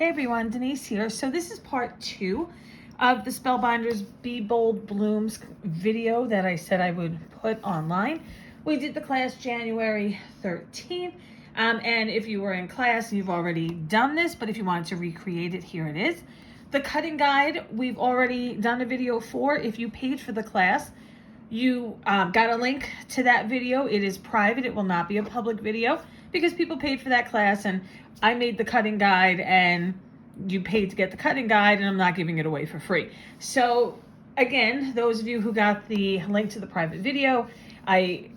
Hey everyone, Denise here. So this is part 2 of the Spellbinders Be Bold Blooms video that I said I would put online. We did the class January 13th. And if you were in class, you've already done this, but if you wanted to recreate it, here it is. The cutting guide, we've already done a video for. If you paid for the class, you got a link to that video. It is private. It will not be a public video because people paid for that class and I made the cutting guide and you paid to get the cutting guide and I'm not giving it away for free. So again, those of you who got the link to the private video, I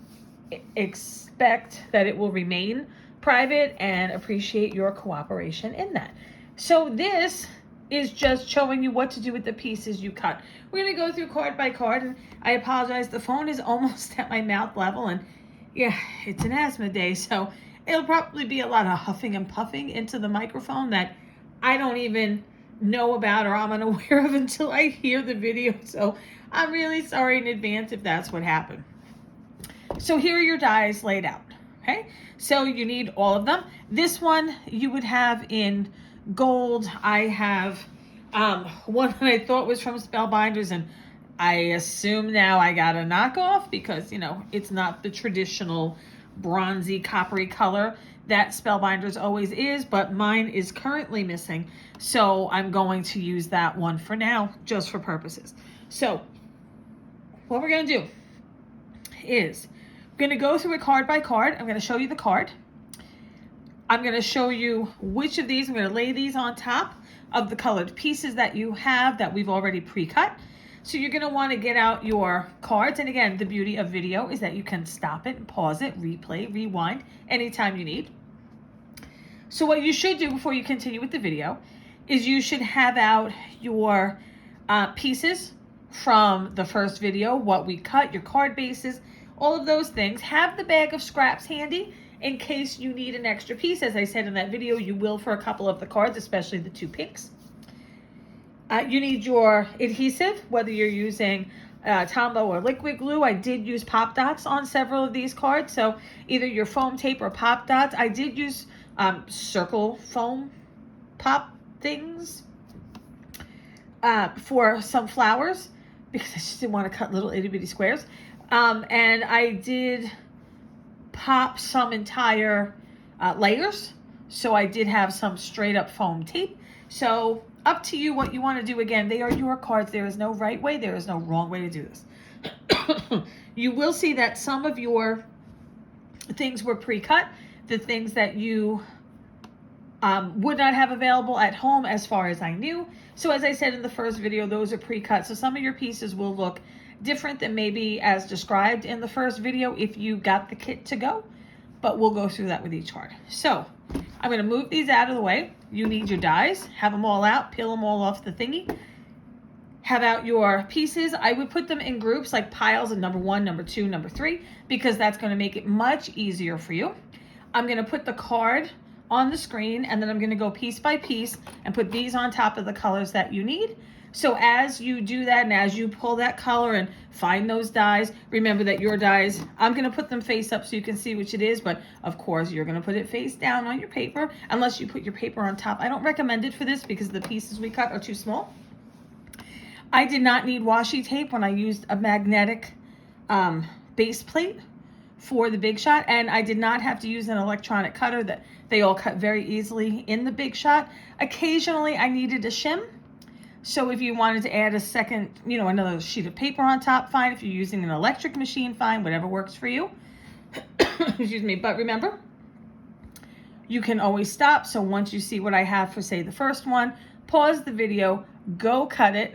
expect that it will remain private and appreciate your cooperation in that. So this is just showing you what to do with the pieces you cut. We're going to go through card by card, and I apologize, the phone is almost at my mouth level, and yeah, it's an asthma day, so it'll probably be a lot of huffing and puffing into the microphone that I don't even know about or I'm unaware of until I hear the video, so I'm really sorry in advance if that's what happened. So here are your dies laid out, okay? So you need all of them. This one you would have in gold. I have one that I thought was from Spellbinders, and I assume now I got a knockoff because, you know, it's not the traditional bronzy coppery color that Spellbinders always is, but mine is currently missing, so I'm going to use that one for now just for purposes. So what we're going to do is I'm going to go through it card by card. I'm going to show you the card. I'm going to show you which of these, I'm going to lay these on top of the colored pieces that you have that we've already pre-cut. So you're going to want to get out your cards. And again, the beauty of video is that you can stop it, pause it, replay, rewind anytime you need. So what you should do before you continue with the video is you should have out your pieces from the first video, what we cut, your card bases, all of those things. Have the bag of scraps handy in case you need an extra piece. As I said in that video, you will for a couple of the cards, especially the 2 pinks. You need your adhesive, whether you're using Tombow or liquid glue. I did use pop dots on several of these cards, so either your foam tape or pop dots. I did use circle foam pop things for some flowers because I just didn't want to cut little itty bitty squares. And I did pop some entire layers, so I did have some straight up foam tape. So up to you what you want to do. Again, they are your cards. There is no right way, there is no wrong way to do this. You will see that some of your things were pre-cut, the things that you would not have available at home as far as I knew. So as I said in the first video, those are pre-cut, so some of your pieces will look different than maybe as described in the first video if you got the kit to go, but we'll go through that with each card. So I'm going to move these out of the way. You need your dies, have them all out, peel them all off the thingy, have out your pieces. I would put them in groups like piles of number 1, number 2, number 3, because that's going to make it much easier for you. I'm going to put the card on the screen, and then I'm going to go piece by piece and put these on top of the colors that you need. So as you do that and as you pull that color and find those dies, remember that your dies, I'm going to put them face up so you can see which it is, but of course you're going to put it face down on your paper unless you put your paper on top. I don't recommend it for this because the pieces we cut are too small. I did not need washi tape when I used a magnetic base plate for the Big Shot, and I did not have to use an electronic cutter. That they all cut very easily in the Big Shot. Occasionally I needed a shim. So if you wanted to add a second, you know, another sheet of paper on top, fine. If you're using an electric machine, fine, whatever works for you. Excuse me, but remember, you can always stop. So once you see what I have for, say, the first one, pause the video, go cut it,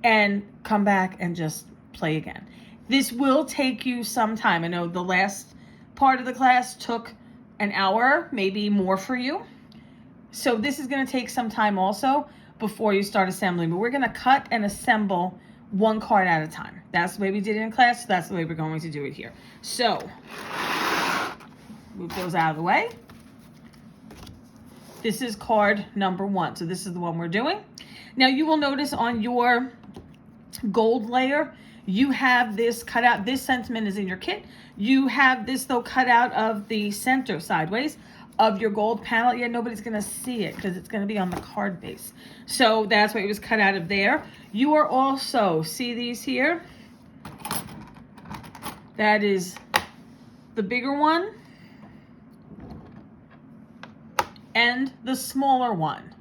and come back and just play again. This will take you some time. I know the last part of the class took an hour, maybe more for you. So this is going to take some time also before you start assembling, but we're going to cut and assemble one card at a time. That's the way we did it in class, so that's the way we're going to do it here. So move those out of the way. This is card number 1, so this is the one we're doing. Now you will notice on your gold layer, you have this cut out. This sentiment is in your kit. You have this though cut out of the center sideways. of your gold panel. Yeah, nobody's gonna see it because it's gonna be on the card base. So that's why it was cut out of there. You are also, see these here? That is the bigger one and the smaller one.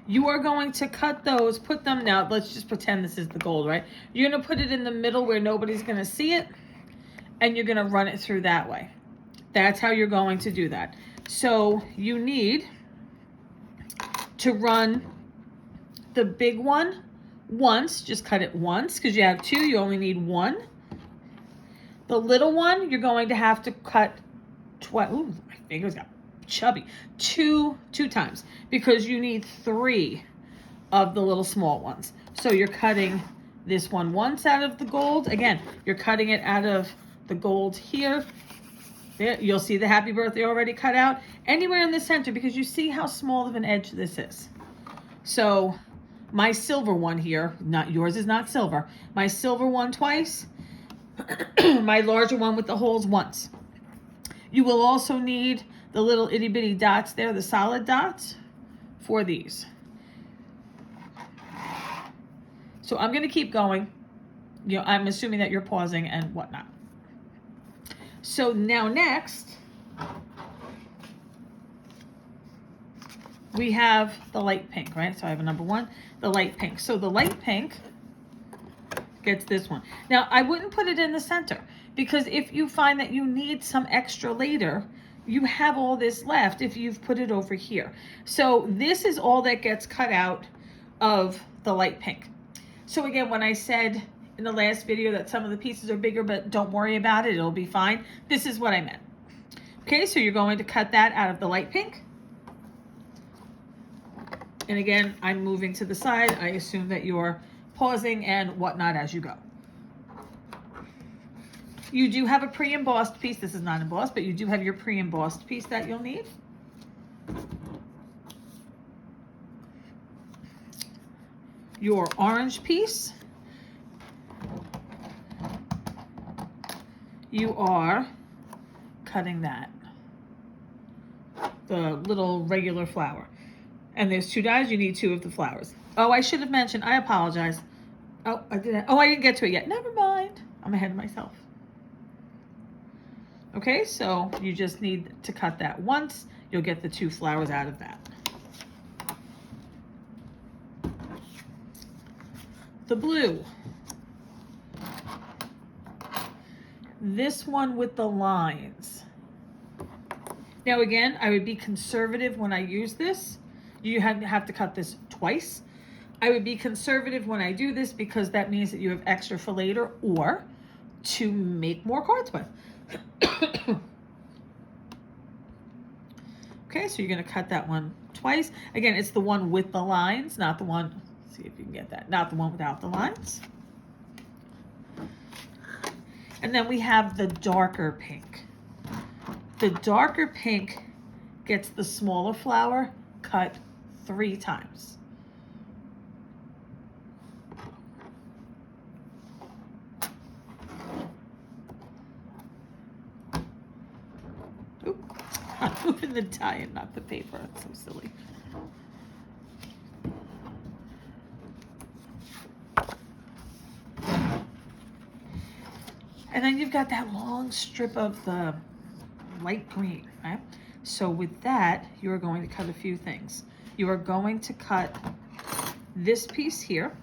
You are going to cut those, put them, now let's just pretend this is the gold, right? You're gonna put it in the middle where nobody's gonna see it, and you're gonna run it through that way. That's how you're going to do that. So you need to run the big one once, just cut it once, because you have two, you only need one. The little one, you're going to have to cut ooh, my fingers got chubby. Two times, because you need 3 of the little small ones. So you're cutting this one once out of the gold. Again, you're cutting it out of the gold here. There, you'll see the happy birthday already cut out. Anywhere in the center, because you see how small of an edge this is. So my silver one here, not yours is not silver. My silver one twice, my larger one with the holes once. You will also need the little itty bitty dots there, the solid dots for these. So I'm gonna keep going. You know, I'm assuming that you're pausing and whatnot. So now next, we have the light pink, right? So I have a number 1, the light pink. So the light pink gets this one. Now I wouldn't put it in the center, because if you find that you need some extra later, you have all this left if you've put it over here. So this is all that gets cut out of the light pink. So again, when I said in the last video that some of the pieces are bigger, but don't worry about it, it'll be fine, this is what I meant. Okay, so you're going to cut that out of the light pink. And again, I'm moving to the side. I assume that you're pausing and whatnot as you go. You do have a pre-embossed piece. This is not embossed, but you do have your pre-embossed piece that you'll need. Your orange piece. You are cutting that. The little regular flower. And there's 2 dies, you need 2 of the flowers. Oh, I should have mentioned, I apologize. Oh, I didn't get to it yet. Never mind. I'm ahead of myself. Okay, so you just need to cut that once. You'll get the 2 flowers out of that. The blue. This one with the lines. Now again, I would be conservative when I use this. You have to cut this twice. I would be conservative when I do this, because that means that you have extra for later or to make more cards with. Okay, so you're gonna cut that one twice. Again, it's the one with the lines, not the one, let's see if you can get that, not the one without the lines. And then we have the darker pink. The darker pink gets the smaller flower cut 3 times. Oop, I'm moving the die and not the paper. That's so silly. And then you've got that long strip of the light green, right? So with that, you are going to cut a few things. You are going to cut this piece here,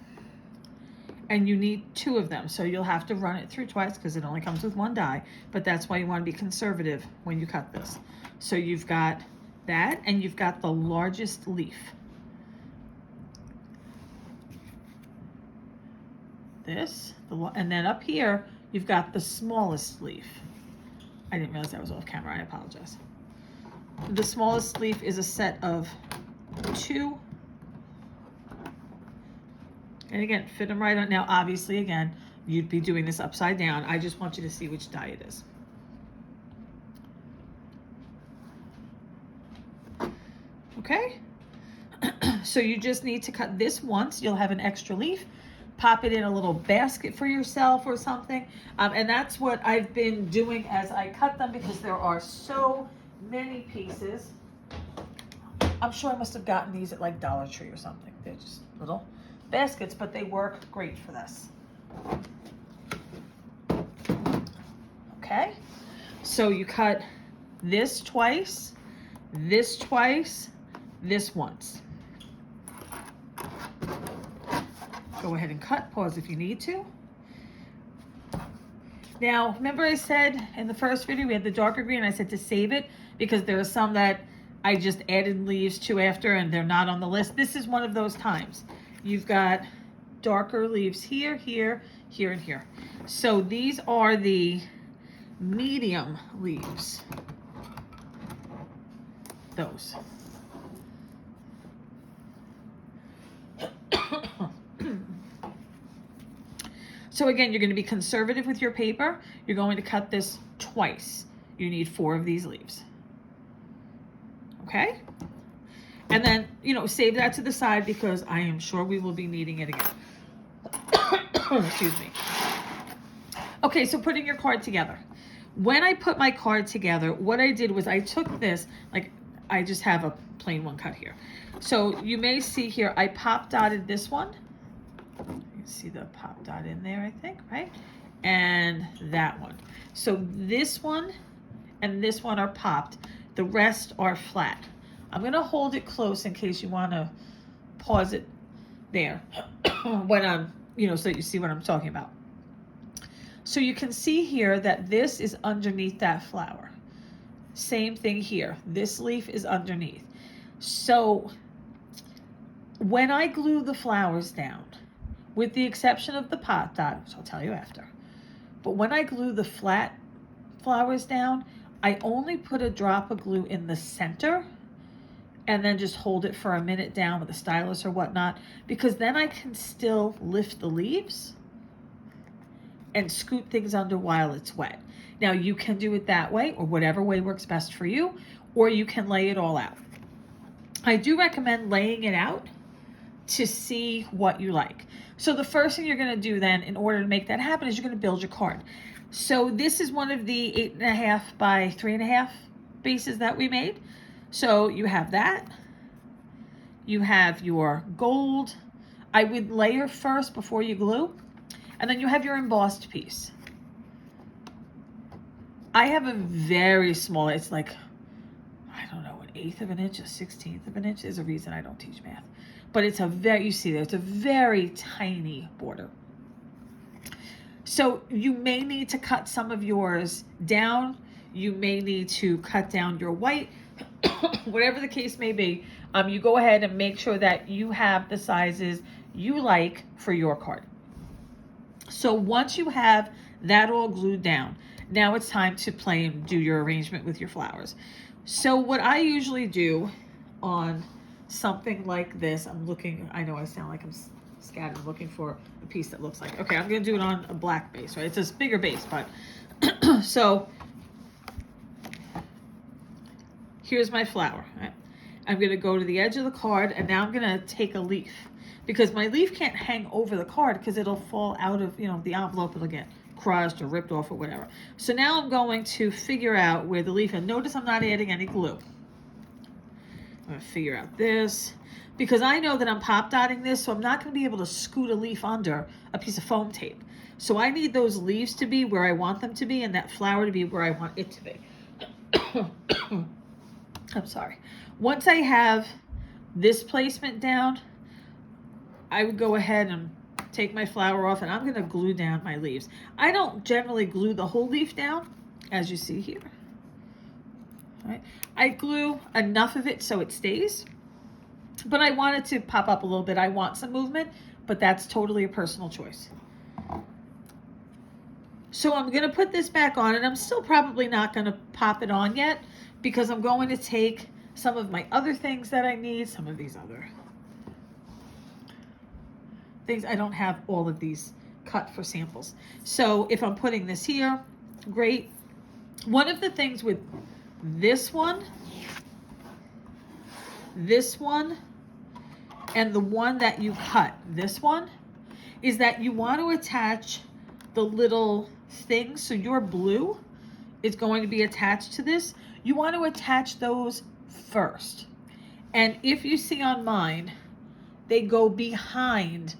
and you need 2 of them. So you'll have to run it through twice because it only comes with 1 die, but that's why you want to be conservative when you cut this. So you've got that, and you've got the largest leaf. This, and then up here, you've got the smallest leaf. I didn't realize that was off camera, I apologize. The smallest leaf is a set of 2. And again, fit them right on. Now, obviously, again, you'd be doing this upside down. I just want you to see which die it is. Okay? So you just need to cut this once. You'll have an extra leaf. pop it in a little basket for yourself or something. And that's what I've been doing as I cut them, because there are so many pieces. I'm sure I must have gotten these at like Dollar Tree or something. They're just little baskets, but they work great for this. Okay, so you cut this twice, this once. Go ahead and cut, pause if you need to. Now, remember I said in the first video we had the darker green, I said to save it because there are some that I just added leaves to after and they're not on the list. This is one of those times. You've got darker leaves here, here, here, and here. So these are the medium leaves. Those. So again, you're going to be conservative with your paper. You're going to cut this twice. You need 4 of these leaves. Okay? And then, you know, save that to the side because I am sure we will be needing it again. Excuse me. Okay, so putting your card together. When I put my card together, what I did was I took this, like I just have a plain one cut here. So you may see here, I pop dotted this one. You see the pop dot in there, I think, right? And that one. So this one and this one are popped. The rest are flat. I'm gonna hold it close in case you wanna pause it there when I'm, you know, so that you see what I'm talking about. So you can see here that this is underneath that flower. Same thing here. This leaf is underneath. So when I glue the flowers down, with the exception of the pot dot, which I'll tell you after, but when I glue the flat flowers down, I only put a drop of glue in the center and then just hold it for a minute down with a stylus or whatnot, because then I can still lift the leaves and scoot things under while it's wet. Now you can do it that way or whatever way works best for you, or you can lay it all out. I do recommend laying it out to see what you like. So the first thing you're gonna do then in order to make that happen is you're gonna build your card. So this is one of the 8.5 by 3.5 bases that we made. So you have that, you have your gold. I would layer first before you glue, and then you have your embossed piece. I have a very small, it's like, I don't know, 1/8 of an inch, 1/16 of an inch. There's a reason I don't teach math. But it's a very, you see there, it's a very tiny border. So you may need to cut some of yours down. You may need to cut down your white, whatever the case may be. You go ahead and make sure that you have the sizes you like for your card. So once you have that all glued down, now it's time to play and do your arrangement with your flowers. So what I usually do on something like this, I'm looking, I know I sound like I'm scattered looking for a piece that looks like, okay, I'm gonna do it on a black base, right? It's a bigger base, but so here's my flower, right? I'm gonna go to the edge of the card and now I'm gonna take a leaf, because my leaf can't hang over the card because it'll fall out of, you know, the envelope, it'll get crushed or ripped off or whatever. So now I'm going to figure out where the leaf, and notice I'm not adding any glue. I'm gonna figure out this, because I know that I'm pop dotting this, so I'm not gonna be able to scoot a leaf under a piece of foam tape. So I need those leaves to be where I want them to be and that flower to be where I want it to be. I'm sorry. Once I have this placement down, I would go ahead and take my flower off and I'm gonna glue down my leaves. I don't generally glue the whole leaf down, as you see here. All right. I glue enough of it so it stays, but I want it to pop up a little bit. I want some movement, but that's totally a personal choice. So I'm gonna put this back on, and I'm still probably not gonna pop it on yet because I'm going to take some of my other things that I need, some of these other things. I don't have all of these cut for samples. So if I'm putting this here, great. One of the things with this one, and the one that you cut, this one, is that you want to attach the little things. So your blue is going to be attached to this. You want to attach those first. And if you see on mine, they go behind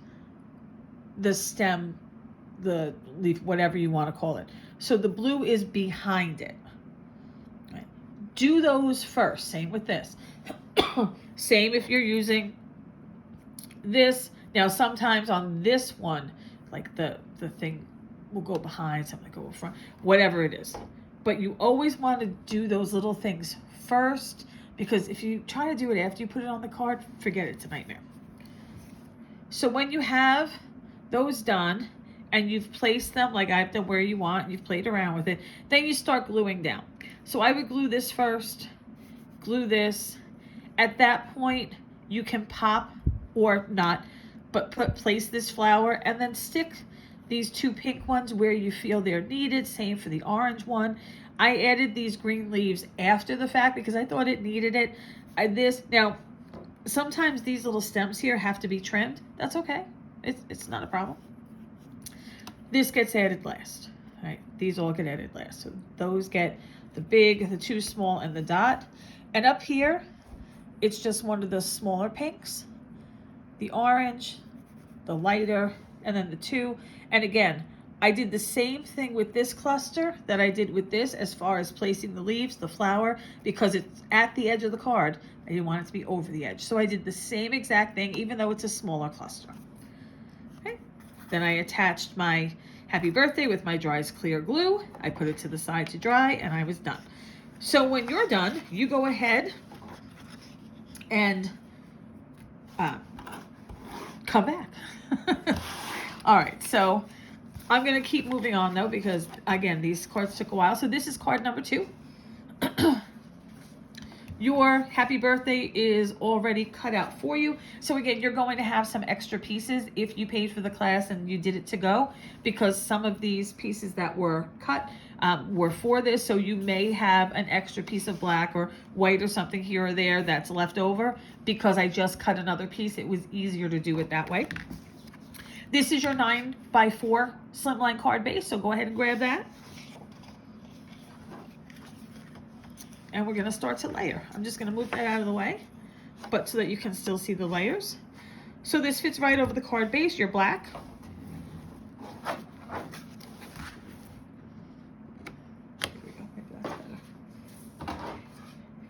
the stem, the leaf, whatever you want to call it. So the blue is behind it. Right. Do those first. Same with this. Same if you're using this. Now sometimes on this one, like the thing will go behind, something will go in front, whatever it is. But you always want to do those little things first, because if you try to do it after you put it on the card, forget it, it's a nightmare. So when you have those done and you've placed them like I've done where you want, you've played around with it, then you start gluing down. So I would glue this first, glue this. At that point, you can pop or not, but place this flower and then stick these two pink ones where you feel they're needed. Same for the orange one. I added these green leaves after the fact because I thought it needed it. Now, sometimes these little stems here have to be trimmed. That's okay. It's not a problem. This gets added last. All right, these all get added last. So those get the big, the two small, and the dot. And up here, it's just one of the smaller pinks, the orange, the lighter, and then the two. And again, I did the same thing with this cluster that I did with this as far as placing the leaves, the flower, because it's at the edge of the card. I didn't want it to be over the edge. So I did the same exact thing, even though it's a smaller cluster. Okay. Then I attached my happy birthday with my dries clear glue. I put it to the side to dry and I was done. So when you're done, you go ahead and come back. All right, so I'm gonna keep moving on though, because again, these cards took a while. So this is card number 2. Your happy birthday is already cut out for you. So again, you're going to have some extra pieces if you paid for the class and you did it to go, because some of these pieces that were cut were for this. So you may have an extra piece of black or white or something here or there that's left over because I just cut another piece. It was easier to do it that way. This is your 9x4 slimline card base. So go ahead and grab that. And we're gonna start to layer. I'm just gonna move that out of the way, but so that you can still see the layers. So this fits right over the card base, your black.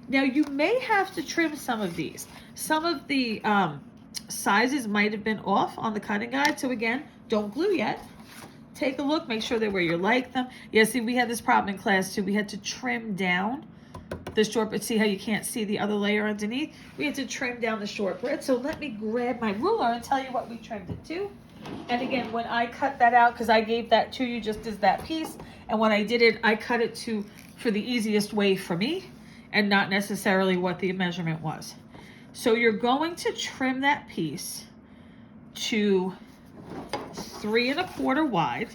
Now you may have to trim some of these. Some of the sizes might have been off on the cutting guide. So again, don't glue yet. Take a look, make sure they're where you like them. Yeah, see, we had this problem in class too. We had to trim down the shortbread. See how you can't see the other layer underneath? We had to trim down the shortbread. So let me grab my ruler and tell you what we trimmed it to. And again, when I cut that out, because I gave that to you just as that piece, and when I did it, I cut it for the easiest way for me and not necessarily what the measurement was. So you're going to trim that piece to 3 1/4 wide.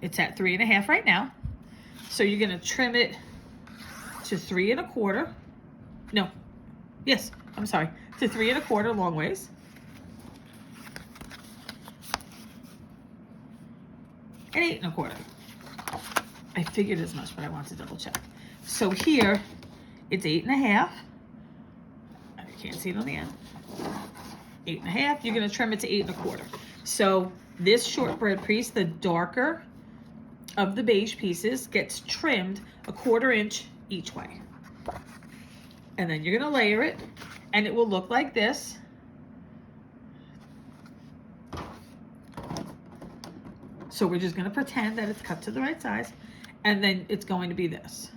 It's at 3 1/2 right now. So you're going to trim it to 3 1/4. No, yes, I'm sorry, to 3 1/4 long ways. And 8 1/4. I figured as much, but I want to double check. So here, it's 8 1/2. You can't see it on the end. 8 1/2. You're going to trim it to 8 1/4. So this shortbread piece, the darker of the beige pieces, gets trimmed 1/4 inch each way. And then you're going to layer it, and it will look like this. So we're just going to pretend that it's cut to the right size, and then it's going to be this.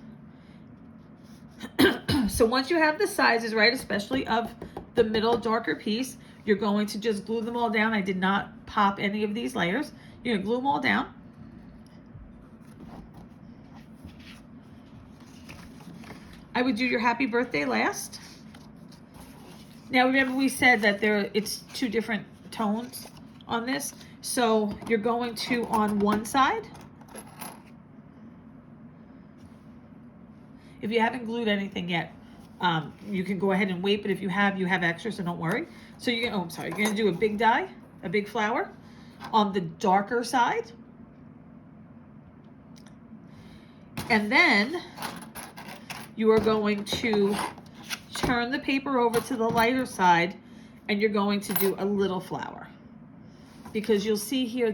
So once you have the sizes right, especially of the middle darker piece, you're going to just glue them all down. I did not pop any of these layers. You're going to glue them all down. I would do your happy birthday last. Now remember we said that it's 2 different tones on this. So you're going to, on one side, if you haven't glued anything yet, you can go ahead and wait, but if you have extra, so don't worry. So you're gonna do a big die, a big flower. on the darker side. And then you are going to turn the paper over to the lighter side, and you're going to do a little flower. Because you'll see here,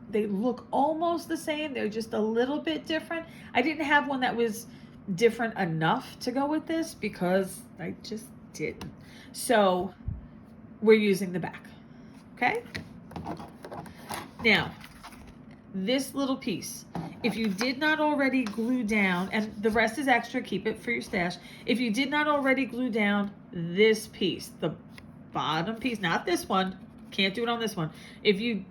they look almost the same. They're just a little bit different. I didn't have one that was different enough to go with this because I just didn't. So we're using the back, okay? Now, this little piece, if you did not already glue down, and the rest is extra, keep it for your stash. If you did not already glue down this piece, the bottom piece, not this one, can't do it on this one. If you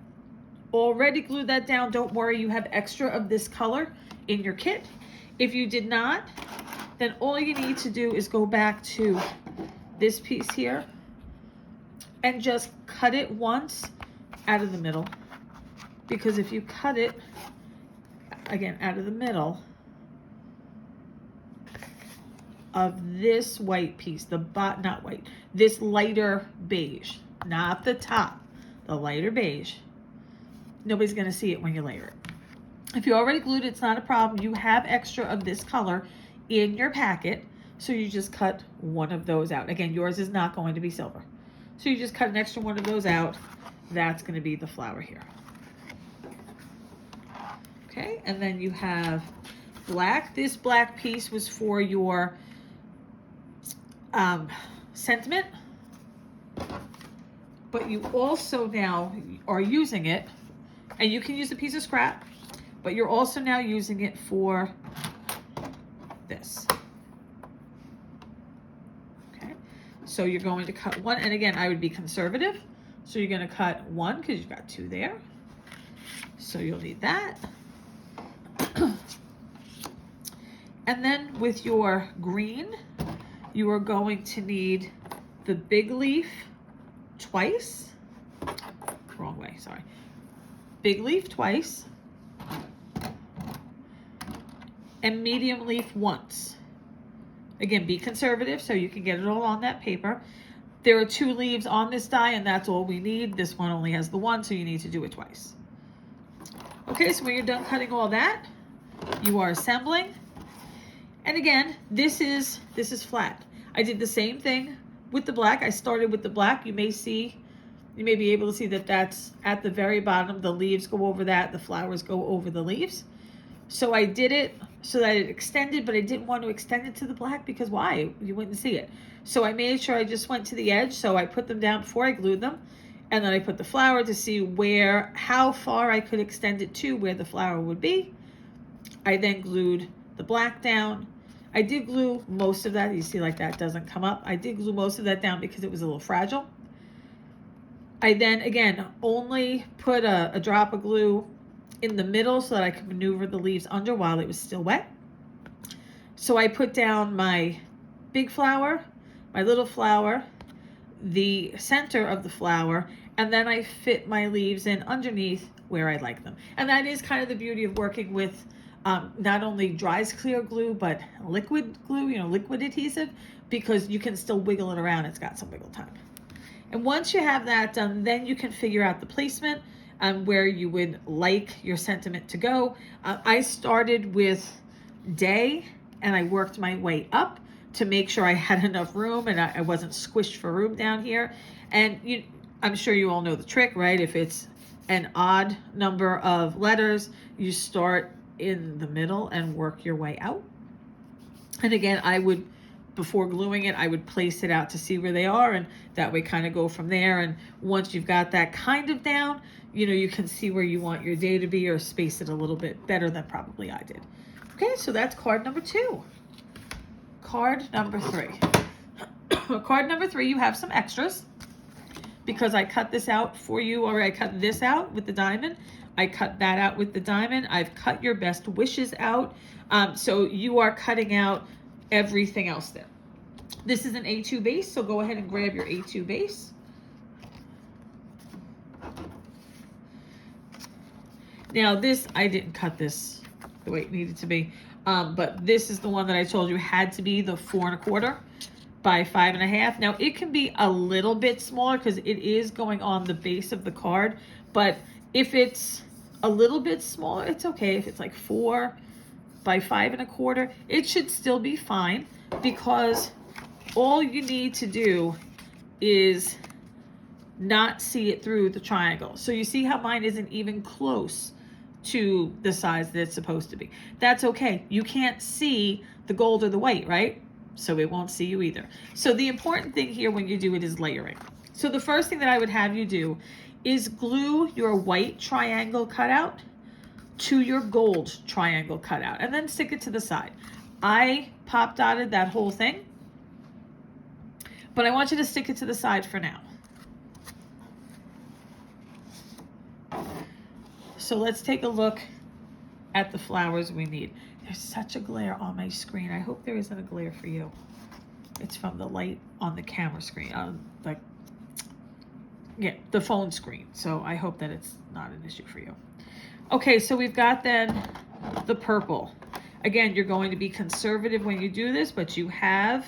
already glued that down, don't worry, you have extra of this color in your kit. If you did not, then all you need to do is go back to this piece here and just cut it once out of the middle. Because if you cut it, again, out of the middle of this white piece, not white, this lighter beige, not the top, the lighter beige, nobody's gonna see it when you layer it. If you already glued it, it's not a problem. You have extra of this color in your packet, so you just cut one of those out. Again, yours is not going to be silver. So you just cut an extra one of those out. That's gonna be the flower here. Okay, and then you have black. This black piece was for your sentiment, but you also now are using it, and you can use a piece of scrap, but you're also now using it for this. Okay, so you're going to cut one, and again, I would be conservative. So you're gonna cut one because you've got two there. So you'll need that. And then with your green, you are going to need the big leaf twice. Wrong way, sorry. Big leaf twice. And medium leaf once. Again, be conservative so you can get it all on that paper. There are 2 leaves on this die, and that's all we need. This one only has the 1, so you need to do it twice. Okay, so when you're done cutting all that, you are assembling. And again, this is flat. I did the same thing with the black. I started with the black. You may be able to see that that's at the very bottom. The leaves go over that. The flowers go over the leaves. So I did it so that it extended, but I didn't want to extend it to the black because why? You wouldn't see it. So I made sure I just went to the edge. So I put them down before I glued them. And then I put the flower to see how far I could extend it to where the flower would be. I then glued the black down. I did glue most of that. You see, like, that doesn't come up. I did glue most of that down because it was a little fragile. I then, again, only put a drop of glue in the middle so that I could maneuver the leaves under while it was still wet. So I put down my big flower, my little flower, the center of the flower, and then I fit my leaves in underneath where I like them. And that is kind of the beauty of working with not only dries clear glue, but liquid glue, liquid adhesive, because you can still wiggle it around. It's got some wiggle time. And once you have that done, then you can figure out the placement where you would like your sentiment to go. I started with day and I worked my way up to make sure I had enough room and I wasn't squished for room down here. And I'm sure you all know the trick, right? If it's an odd number of letters, you start in the middle and work your way out. And again, before gluing it, I would place it out to see where they are, and that way kind of go from there. And once you've got that kind of down, you can see where you want your day to be or space it a little bit better than probably I did. Okay, so that's card number 2. Card number 3. Card number 3, you have some extras because I cut this out for you, or I cut this out with the diamond. I cut that out with the diamond. I've cut your best wishes out. So you are cutting out everything else there. This is an A2 base, so go ahead and grab your A2 base. Now this, I didn't cut this the way it needed to be, but this is the one that I told you had to be the 4 1/4 by 5 1/2. Now it can be a little bit smaller because it is going on the base of the card, but If it's a little bit smaller, it's okay. If it's like 4 by 5 1/4, it should still be fine, because all you need to do is not see it through the triangle. So you see how mine isn't even close to the size that it's supposed to be. That's okay. You can't see the gold or the white, right? So it won't see you either. So the important thing here when you do it is layering. So the first thing that I would have you do is glue your white triangle cutout to your gold triangle cutout, and then stick it to the side. I pop dotted that whole thing, but I want you to stick it to the side for now. So let's take a look at the flowers we need. There's such a glare on my screen. I hope there isn't a glare for you. It's from the light on the camera screen, the phone screen. So I hope that it's not an issue for you. Okay, so we've got then the purple. Again, you're going to be conservative when you do this, but you have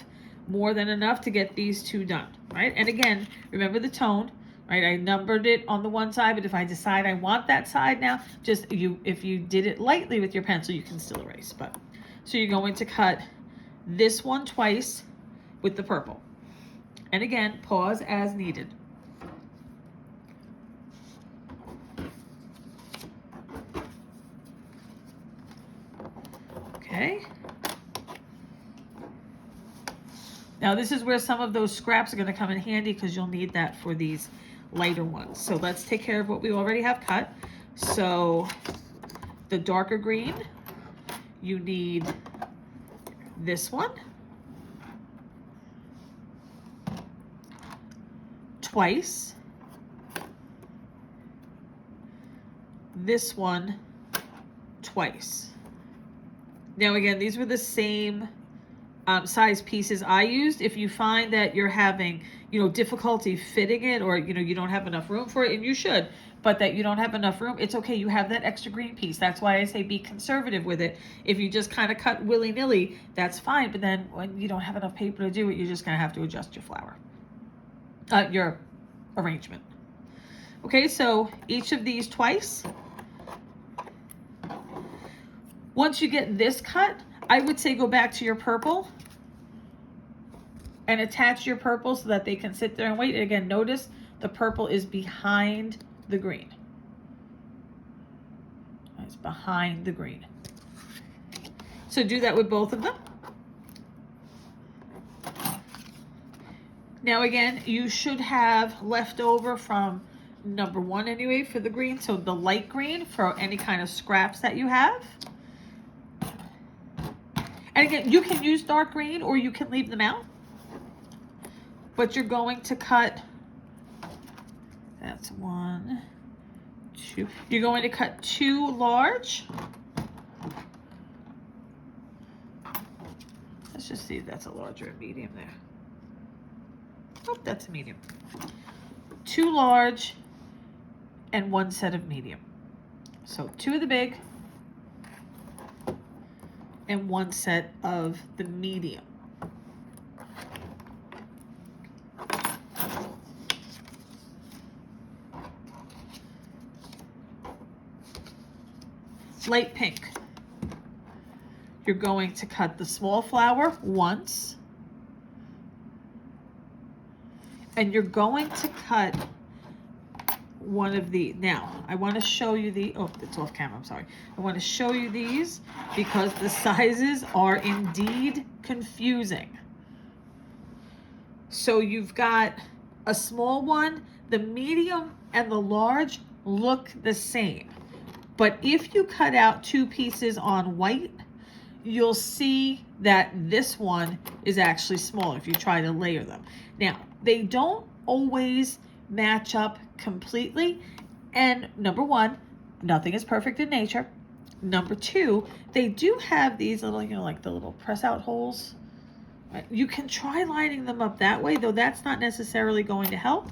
more than enough to get these two done, right? And again, remember the tone, right? I numbered it on the one side, but if I decide I want that side now, just if you did it lightly with your pencil, you can still erase. But so you're going to cut this one twice with the purple. And again, pause as needed. Okay. Now this is where some of those scraps are going to come in handy, because you'll need that for these lighter ones. So let's take care of what we already have cut. So the darker green, you need this one twice, this one twice. Now again, these were the same size pieces I used. If you find that you're having, difficulty fitting it, or, you don't have enough room for it, and you should, but that you don't have enough room, it's okay. You have that extra green piece. That's why I say be conservative with it. If you just kind of cut willy-nilly, that's fine. But then when you don't have enough paper to do it, you're just going to have to adjust your flower, your arrangement. Okay, so each of these twice. Once you get this cut, I would say go back to your purple and attach your purple so that they can sit there and wait. And again, notice the purple is behind the green. It's behind the green. So do that with both of them. Now again, you should have left over from number 1 anyway for the green, so the light green for any kind of scraps that you have. And again, you can use dark green or you can leave them out. But you're going to cut, that's 1, 2. You're going to cut 2 large. Let's just see if that's a larger and medium there. Oh, that's a medium. 2 large and 1 set of medium. So 2 of the big and 1 set of the medium. Light pink. You're going to cut the small flower once, and you're going to cut one of the, now I want to show you the, oh, it's off camera, I'm sorry. I want to show you these because the sizes are indeed confusing. So you've got a small one, the medium and the large look the same. But if you cut out 2 pieces on white, you'll see that this one is actually smaller if you try to layer them. Now, they don't always match up completely. And number 1, nothing is perfect in nature. Number 2, they do have these little, like the little press out holes. Right? You can try lining them up that way, though that's not necessarily going to help.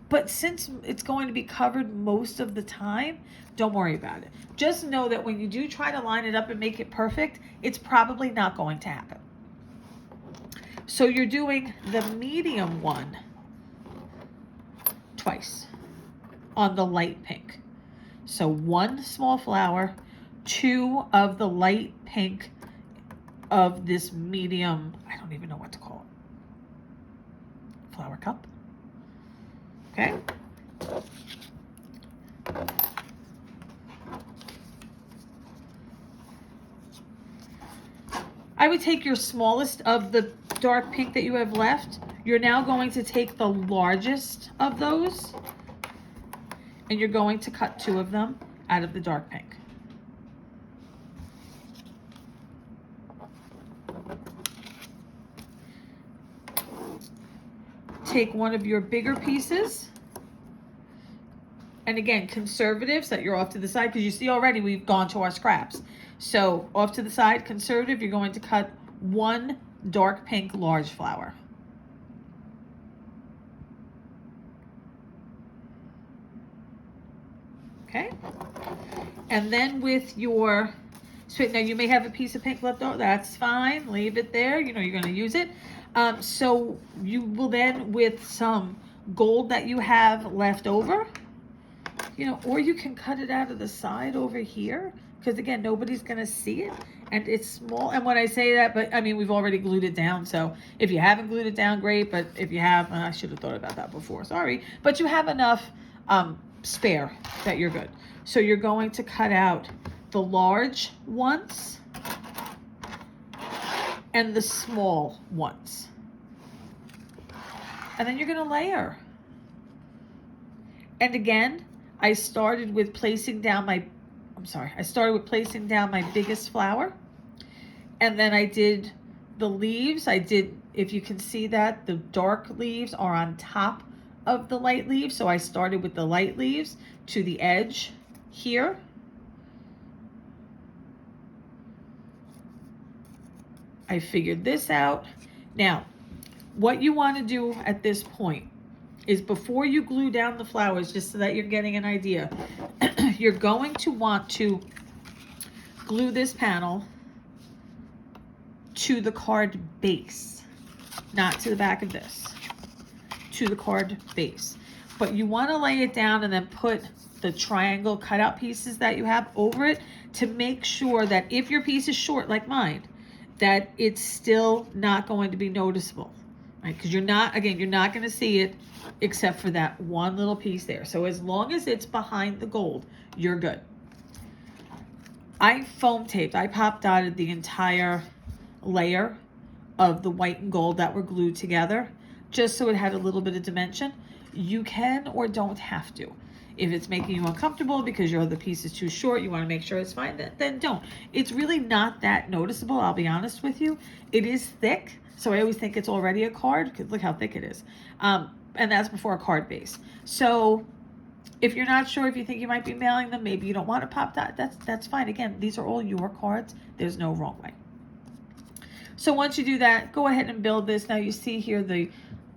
But since it's going to be covered most of the time, don't worry about it. Just know that when you do try to line it up and make it perfect, it's probably not going to happen. So you're doing the medium one twice on the light pink. So 1 small flower, 2 of the light pink of this medium, I don't even know what to call it, flower cup. Okay. I would take your smallest of the dark pink that you have left. You're now going to take the largest of those, and you're going to cut 2 of them out of the dark pink. Take one of your bigger pieces, and again, conservative, so that you're off to the side, because you see already we've gone to our scraps. So off to the side, conservative, you're going to cut 1 dark pink large flower. Okay, and then with your, so now you may have a piece of pink left over, that's fine, leave it there, you know you're going to use it. So you will then, with some gold that you have left over, you know, or you can cut it out of the side over here, because again, nobody's going to see it, and it's small. And when I say that, but I mean, we've already glued it down, so if you haven't glued it down, great, but if you have, I should have thought about that before, sorry, but you have enough spare that you're good. So you're going to cut out the large ones and the small ones, and then you're going to layer. And again, I started with placing down my biggest flower, and then I did the leaves. If you can see that, the dark leaves are on top of the light leaves. So I started with the light leaves to the edge here. I figured this out. Now, what you want to do at this point is, before you glue down the flowers, just so that you're getting an idea, you're going to want to glue this panel to the card base, not to the back of this, to the card base. But you want to lay it down and then put the triangle cutout pieces that you have over it, to make sure that if your piece is short like mine, that it's still not going to be noticeable, right? Because you're not going to see it except for that one little piece there. So as long as it's behind the gold, you're good. I foam taped, I pop dotted the entire layer of the white and gold that were glued together, just so it had a little bit of dimension. You can or don't have to. If it's making you uncomfortable because your other piece is too short, you want to make sure it's fine, then don't. It's really not that noticeable, I'll be honest with you. It is thick, so I always think it's already a card, because look how thick it is. And that's before a card base. So if you're not sure, if you think you might be mailing them, maybe you don't want to pop dot, that's fine. Again, these are all your cards. There's no wrong way. So once you do that, go ahead and build this. Now you see here the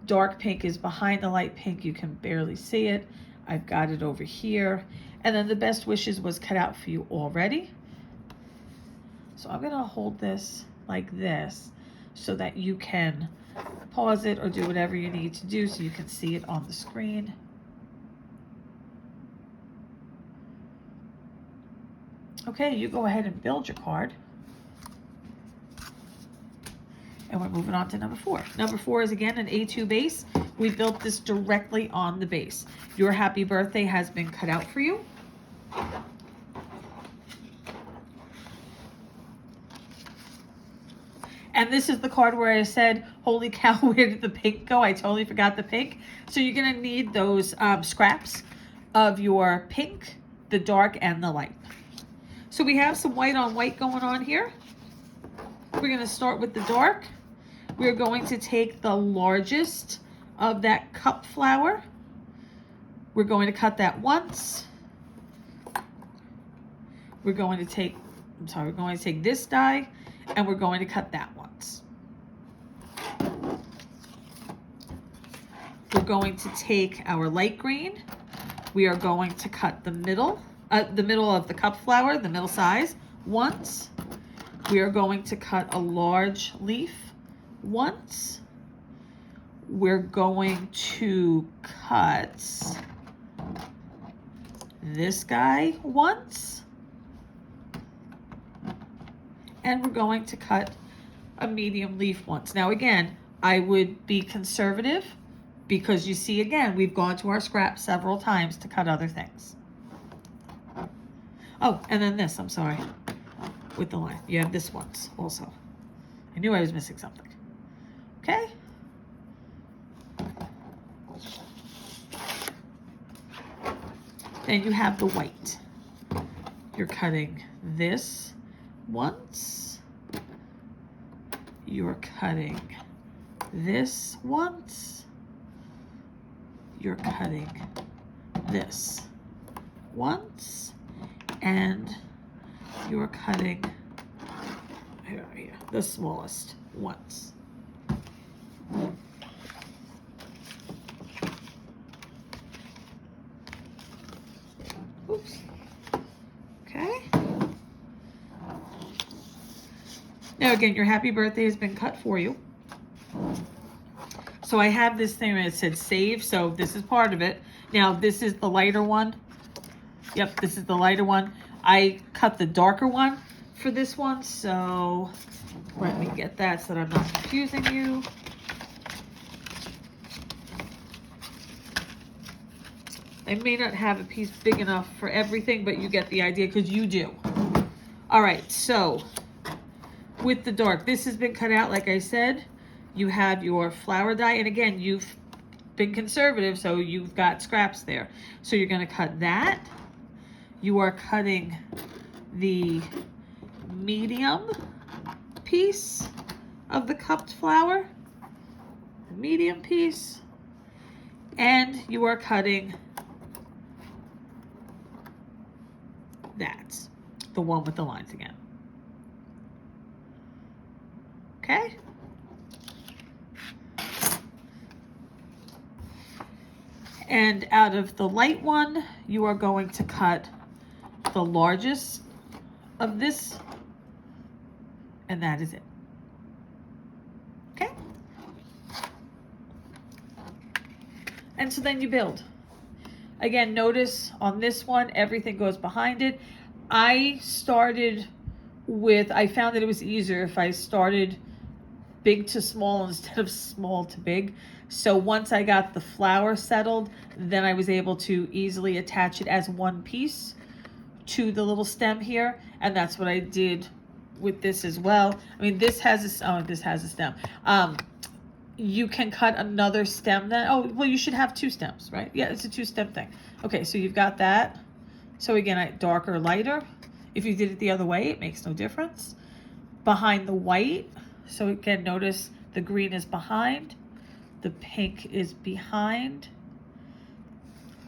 dark pink is behind the light pink. You can barely see it. I've got it over here. And then the best wishes was cut out for you already. So I'm going to hold this like this so that you can pause it or do whatever you need to do so you can see it on the screen. Okay, you go ahead and build your card. And we're moving on to number 4. Number 4 is again an A2 base. We built this directly on the base. Your happy birthday has been cut out for you. And this is the card where I said, holy cow, where did the pink go? I totally forgot the pink. So you're going to need those scraps of your pink, the dark, and the light. So we have some white on white going on here. We're going to start with the dark. We're going to take the largest of that cup flower. We're going to cut that once. We're going to take this die, and we're going to cut that once. We're going to take our light green. We are going to cut the middle of the cup flower, the middle size, once. We are going to cut a large leaf once. We're going to cut this guy once, and we're going to cut a medium leaf once. Now again, I would be conservative because you see, again, we've gone to our scrap several times to cut other things. Oh, and then this, I'm sorry, with the line. You have this once also. I knew I was missing something. Okay? Then you have the white. You're cutting this once. You're cutting this once. You're cutting this once. And you're cutting here, the smallest once. Oops. Okay. Now again, your happy birthday has been cut for you. So I have this thing that said save, so this is part of it. Now this is the lighter one. Yep, this is the lighter one. I cut the darker one for this one, so let me get that so that I'm not confusing you. I may not have a piece big enough for everything, but you get the idea because you do. All right, so with the dark, this has been cut out, like I said. You have your flower die, and again, you've been conservative, so you've got scraps there. So you're gonna cut that. You are cutting the medium piece of the cupped flower, the medium piece, and you are cutting that, the one with the lines again. Okay? And out of the light one, you are going to cut the largest of this, and that is it. Okay? And so then you build. Again, notice on this one, everything goes behind it. I started with, I found that it was easier if I started big to small instead of small to big. So once I got the flower settled, then I was able to easily attach it as one piece to the little stem here, and that's what I did with this as well. I mean, this has a, oh, this has a stem. You can cut another stem then. Oh, well, you should have two stems, right? Yeah, it's a two-stem thing. Okay, so you've got that. So again, darker, lighter. If you did it the other way, it makes no difference. Behind the white, so again, notice the green is behind, the pink is behind.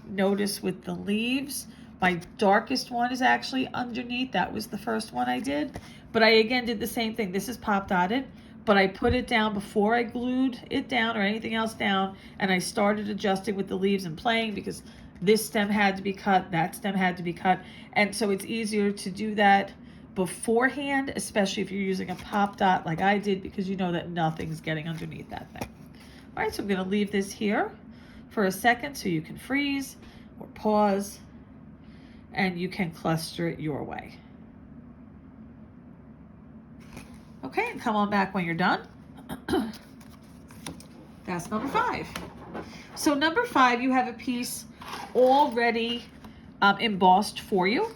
Notice with the leaves, my darkest one is actually underneath. That was the first one I did. But I again did the same thing. This is pop dotted, but I put it down before I glued it down or anything else down, and I started adjusting with the leaves and playing because this stem had to be cut, that stem had to be cut. And so it's easier to do that beforehand, especially if you're using a pop dot like I did, because you know that nothing's getting underneath that thing. All right, so I'm gonna leave this here for a second so you can freeze or pause, and you can cluster it your way. Okay, and come on back when you're done. That's number 5. So number 5, you have a piece already embossed for you.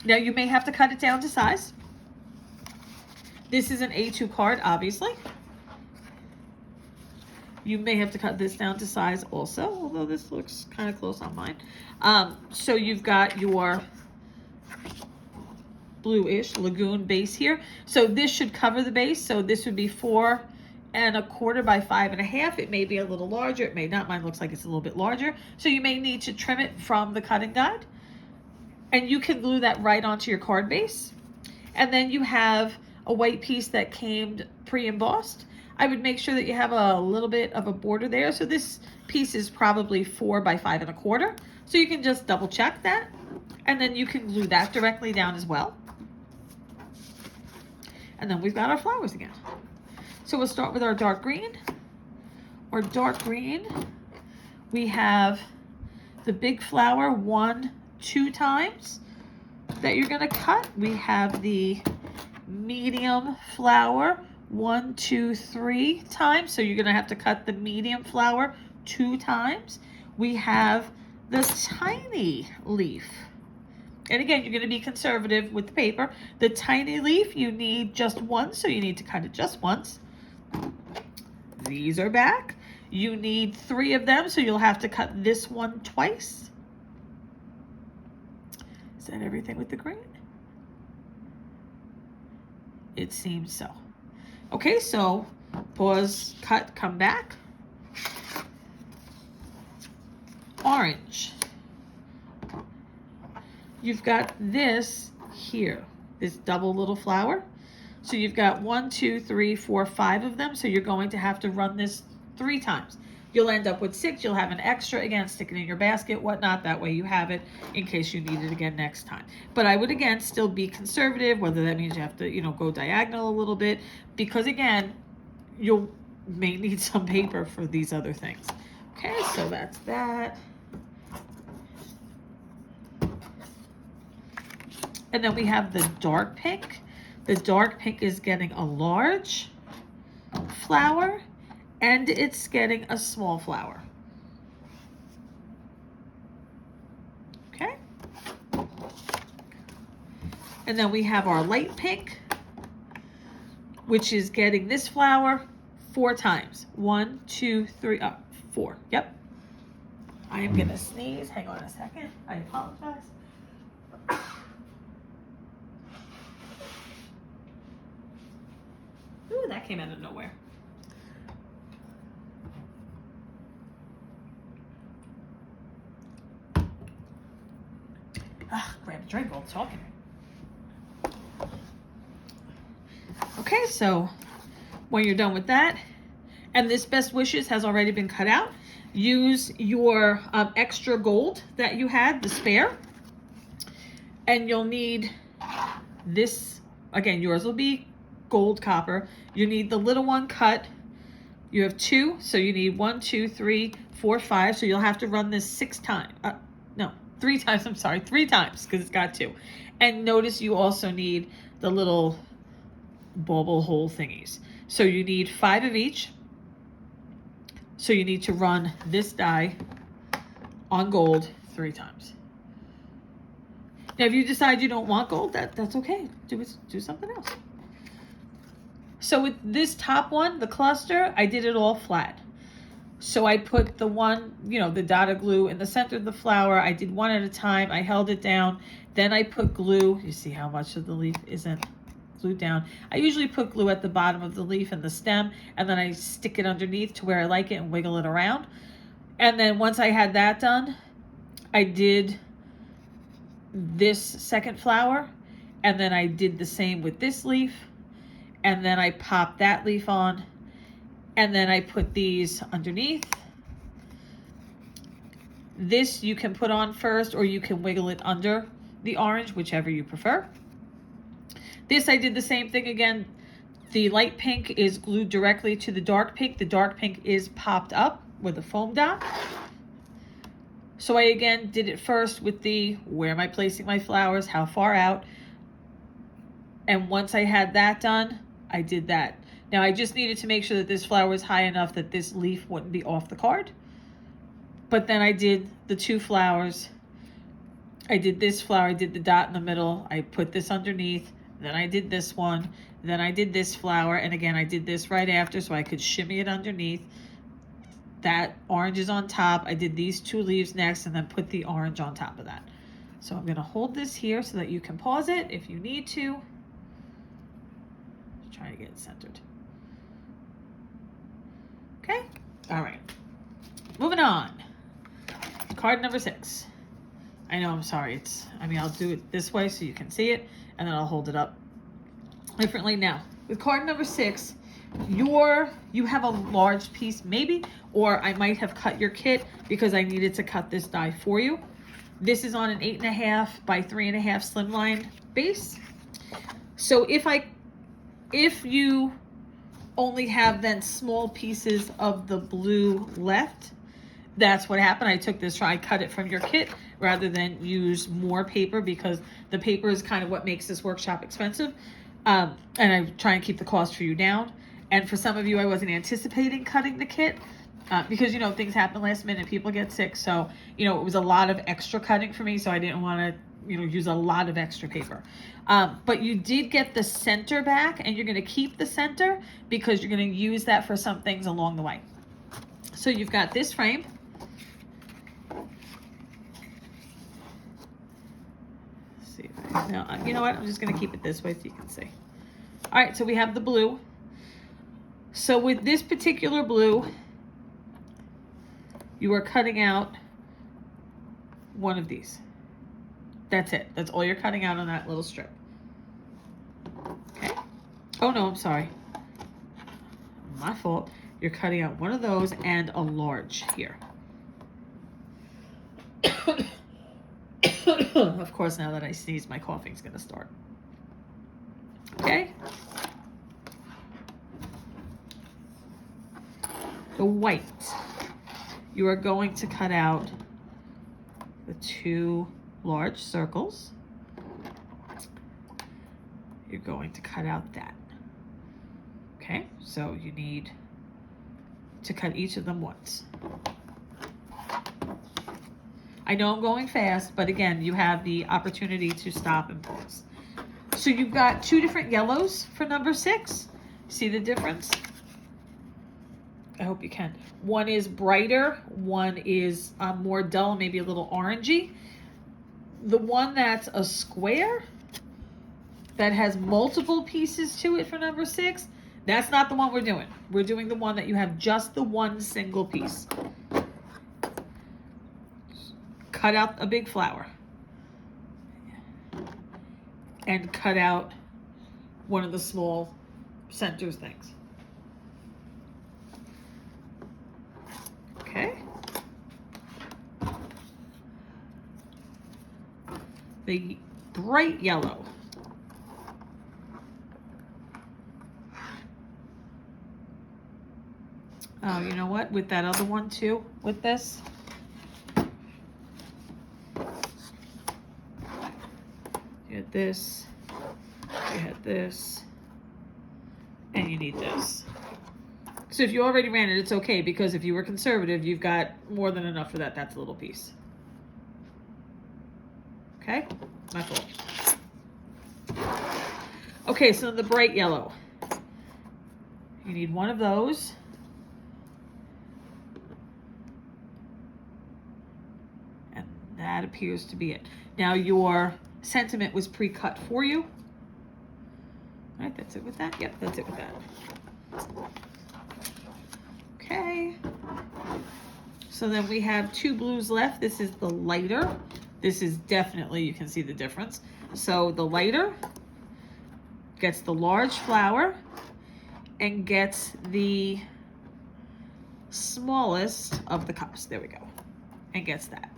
Now you may have to cut it down to size. This is an A2 card, obviously. You may have to cut this down to size also, although this looks kind of close on mine. So you've got your bluish lagoon base here. So this should cover the base. So this would be 4 1/4 by 5 1/2. It may be a little larger. It may not. Mine looks like it's a little bit larger. So you may need to trim it from the cutting guide. And you can glue that right onto your card base. And then you have a white piece that came pre-embossed. I would make sure that you have a little bit of a border there. So this piece is probably 4 by 5 1/4. So you can just double check that. And then you can glue that directly down as well. And then we've got our flowers again. So we'll start with our dark green. We have the big flower, 1 2 times that you're gonna cut. We have the medium flower 1, 2, 3 times. So you're gonna have to cut the medium flower 2 times. We have the tiny leaf. And again, you're gonna be conservative with the paper. The tiny leaf, you need just one, so you need to cut it just once. These are back. You need 3 of them, so you'll have to cut this one twice. Is that everything with the green? It seems so. Okay, so pause, cut, come back. Orange. You've got this here, this double little flower. So you've got 1, 2, 3, 4, 5 of them. So you're going to have to run this 3 times. You'll end up with 6. You'll have an extra. Again, stick it in your basket, whatnot. That way you have it in case you need it again next time. But I would, again, still be conservative, whether that means you have to, go diagonal a little bit. Because, again, you may need some paper for these other things. Okay, so that's that. And then we have the dark pink. The dark pink is getting a large flower and it's getting a small flower. Okay. And then we have our light pink, which is getting this flower 4 times. 1, 2, 3, 4. Yep. I am gonna sneeze. Hang on a second. I apologize. Ooh, that came out of nowhere. Grab a drink while talking. Okay, so when you're done with that, and this Best Wishes has already been cut out, use your extra gold that you had, the spare, and you'll need this. Again, yours will be gold copper. You need the little one cut. You have 2, so you need 1, 2, 3, 4, 5. So you'll have to run this 6 times. No, 3 times. I'm sorry, 3 times because it's got 2. And notice you also need the little bauble hole thingies. So you need 5 of each. So you need to run this die on gold 3 times. Now, if you decide you don't want gold, that's okay. Do something else. So with this top one, the cluster, I did it all flat. So I put the one, the dotted glue in the center of the flower. I did one at a time. I held it down. Then I put glue. You see how much of the leaf isn't glued down. I usually put glue at the bottom of the leaf and the stem, and then I stick it underneath to where I like it and wiggle it around. And then once I had that done, I did this second flower, and then I did the same with this leaf. And then I popped that leaf on, and then I put these underneath. This you can put on first, or you can wiggle it under the orange, whichever you prefer. This I did the same thing again. The light pink is glued directly to the dark pink. The dark pink is popped up with a foam dot. So I again did it first with the, where am I placing my flowers, how far out. And once I had that done, I did that. Now I just needed to make sure that this flower was high enough that this leaf wouldn't be off the card. But then I did the 2 flowers. I did this flower, I did the dot in the middle. I put this underneath. Then I did this one. Then I did this flower. And again, I did this right after so I could shimmy it underneath. That orange is on top. I did these 2 leaves next and then put the orange on top of that. So I'm gonna hold this here so that you can pause it if you need to. Try to get it centered. Okay, all right. Moving on. Card number 6. I know, I'm sorry. I'll do it this way so you can see it, and then I'll hold it up differently. Now, with card number 6, you have a large piece maybe, or I might have cut your kit because I needed to cut this die for you. This is on an 8.5 by 3.5 slimline base. So if you only have then small pieces of the blue left, that's what happened. I took this, I cut it from your kit, rather than use more paper, because the paper is kind of what makes this workshop expensive. And I try and keep the cost for you down. And for some of you, I wasn't anticipating cutting the kit because, you know, things happen last minute, people get sick. So, you know, it was a lot of extra cutting for me. So I didn't want to, you know, use a lot of extra paper. But you did get the center back, and you're going to keep the center because you're going to use that for some things along the way. So you've got this frame. Let's see if I, no, you know what? I'm just going to keep it this way so you can see. All right, so we have the blue. So with this particular blue, you are cutting out one of these. That's it. That's all you're cutting out on that little strip. Okay. Oh no, I'm sorry. My fault. You're cutting out one of those and a large here. Of course, now that I sneeze, my coughing's gonna start. Okay. The white, you are going to cut out the 2 large circles. You're going to cut out that. Okay, so you need to cut each of them once. I know I'm going fast, but again, you have the opportunity to stop and pause. So you've got 2 different yellows for number 6. See the difference? I hope you can. One is brighter, one is more dull, maybe a little orangey. The one that's a square that has multiple pieces to it for number 6, that's not the one we're doing. We're doing the one that you have just the one single piece. Cut out a big flower and cut out one of the small center things. Okay. The bright yellow. Oh, you know what? With that other one too, with this. You had this, you had this, and you need this. So if you already ran it, it's okay, because if you were conservative, you've got more than enough for that. That's a little piece. Okay? My fault. Okay, so the bright yellow. You need one of those. And that appears to be it. Now your sentiment was pre-cut for you. All right, that's it with that. Yep, that's it with that. Okay. So then we have 2 blues left. This is the lighter. This is definitely, you can see the difference. So the lighter gets the large flower and gets the smallest of the cups. There we go. And gets that.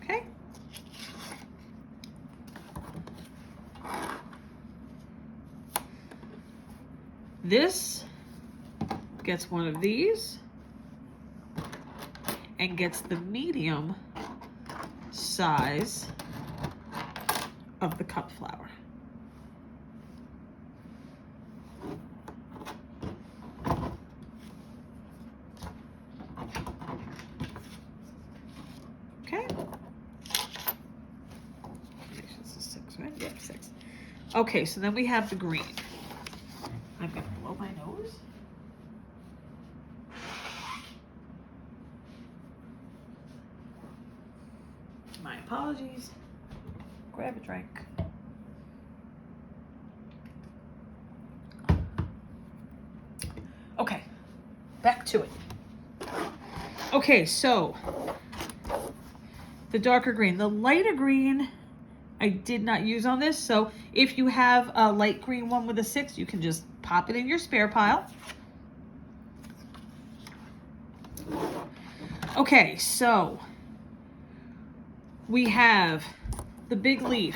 Okay. This gets one of these and gets the medium size of the cup flower. Okay. This is 6, right? Yep, 6. Okay, so then we have the green. I'm gonna blow my nose. My apologies. Grab a drink. Okay, back to it. Okay, so the darker green. The lighter green I did not use on this, so if you have a light green one with a 6, you can just pop it in your spare pile. Okay, so we have the big leaf.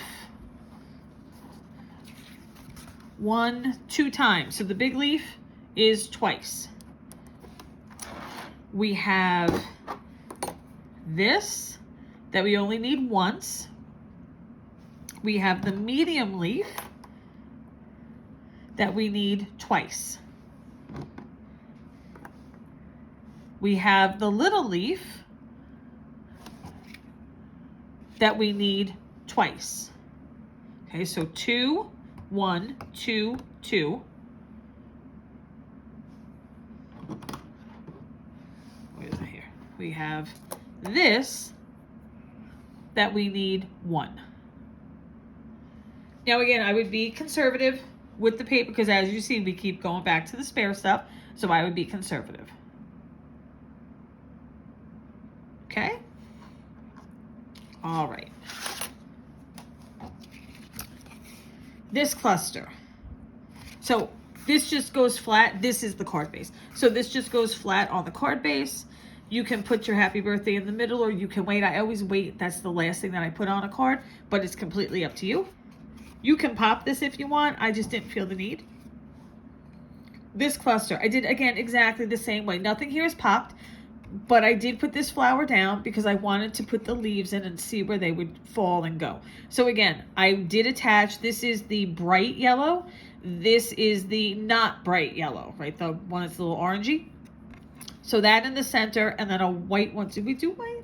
1, 2 times. So the big leaf is twice. We have this that we only need once. We have the medium leaf that we need twice. We have the little leaf that we need twice. Okay, so 2, 1, 2, 2. Where is it here? We have this that we need 1. Now again, I would be conservative with the paper because as you see, we keep going back to the spare stuff. So I would be conservative. Okay? All right. This cluster. So this just goes flat. This is the card base. So this just goes flat on the card base. You can put your happy birthday in the middle or you can wait. I always wait. That's the last thing that I put on a card, but it's completely up to you. You can pop this if you want. I just didn't feel the need. This cluster, I did again exactly the same way. Nothing here is popped, but I did put this flower down because I wanted to put the leaves in and see where they would fall and go. So again, I did attach, this is the bright yellow. This is the not bright yellow, right? The one that's a little orangey. So that in the center and then a white one. Did we do white?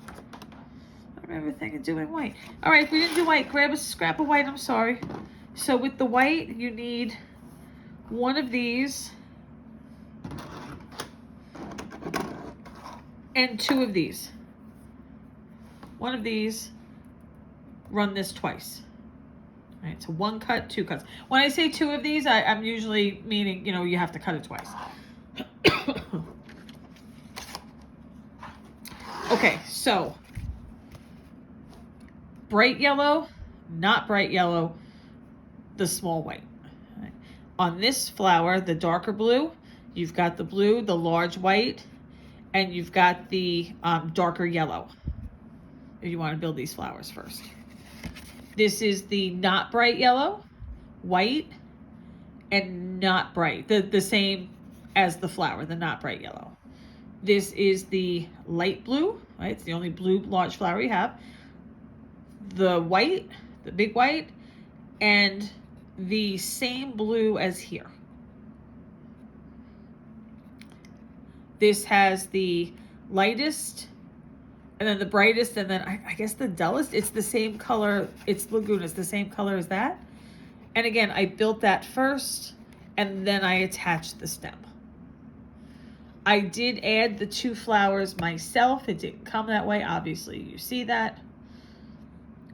I remember thinking doing white. All right, if we didn't do white, grab a scrap of white, I'm sorry. So with the white, you need one of these and 2 of these. One of these, run this twice. All right, so 1 cut, 2 cuts. When I say 2 of these, I'm usually meaning, you know, you have to cut it twice. Okay, so bright yellow, not bright yellow, the small white. Right. On this flower, the darker blue, you've got the blue, the large white, and you've got the darker yellow. If you want to build these flowers first. This is the not bright yellow, white, and not bright. The same as the flower, the not bright yellow. This is the light blue, right? It's the only blue large flower you have. The white, the big white, and the same blue as here. This has the lightest, and then the brightest, and then I guess the dullest. It's the same color, it's Laguna, it's the same color as that. And again, I built that first, and then I attached the stem. I did add the 2 flowers myself. It didn't come that way, obviously, you see that.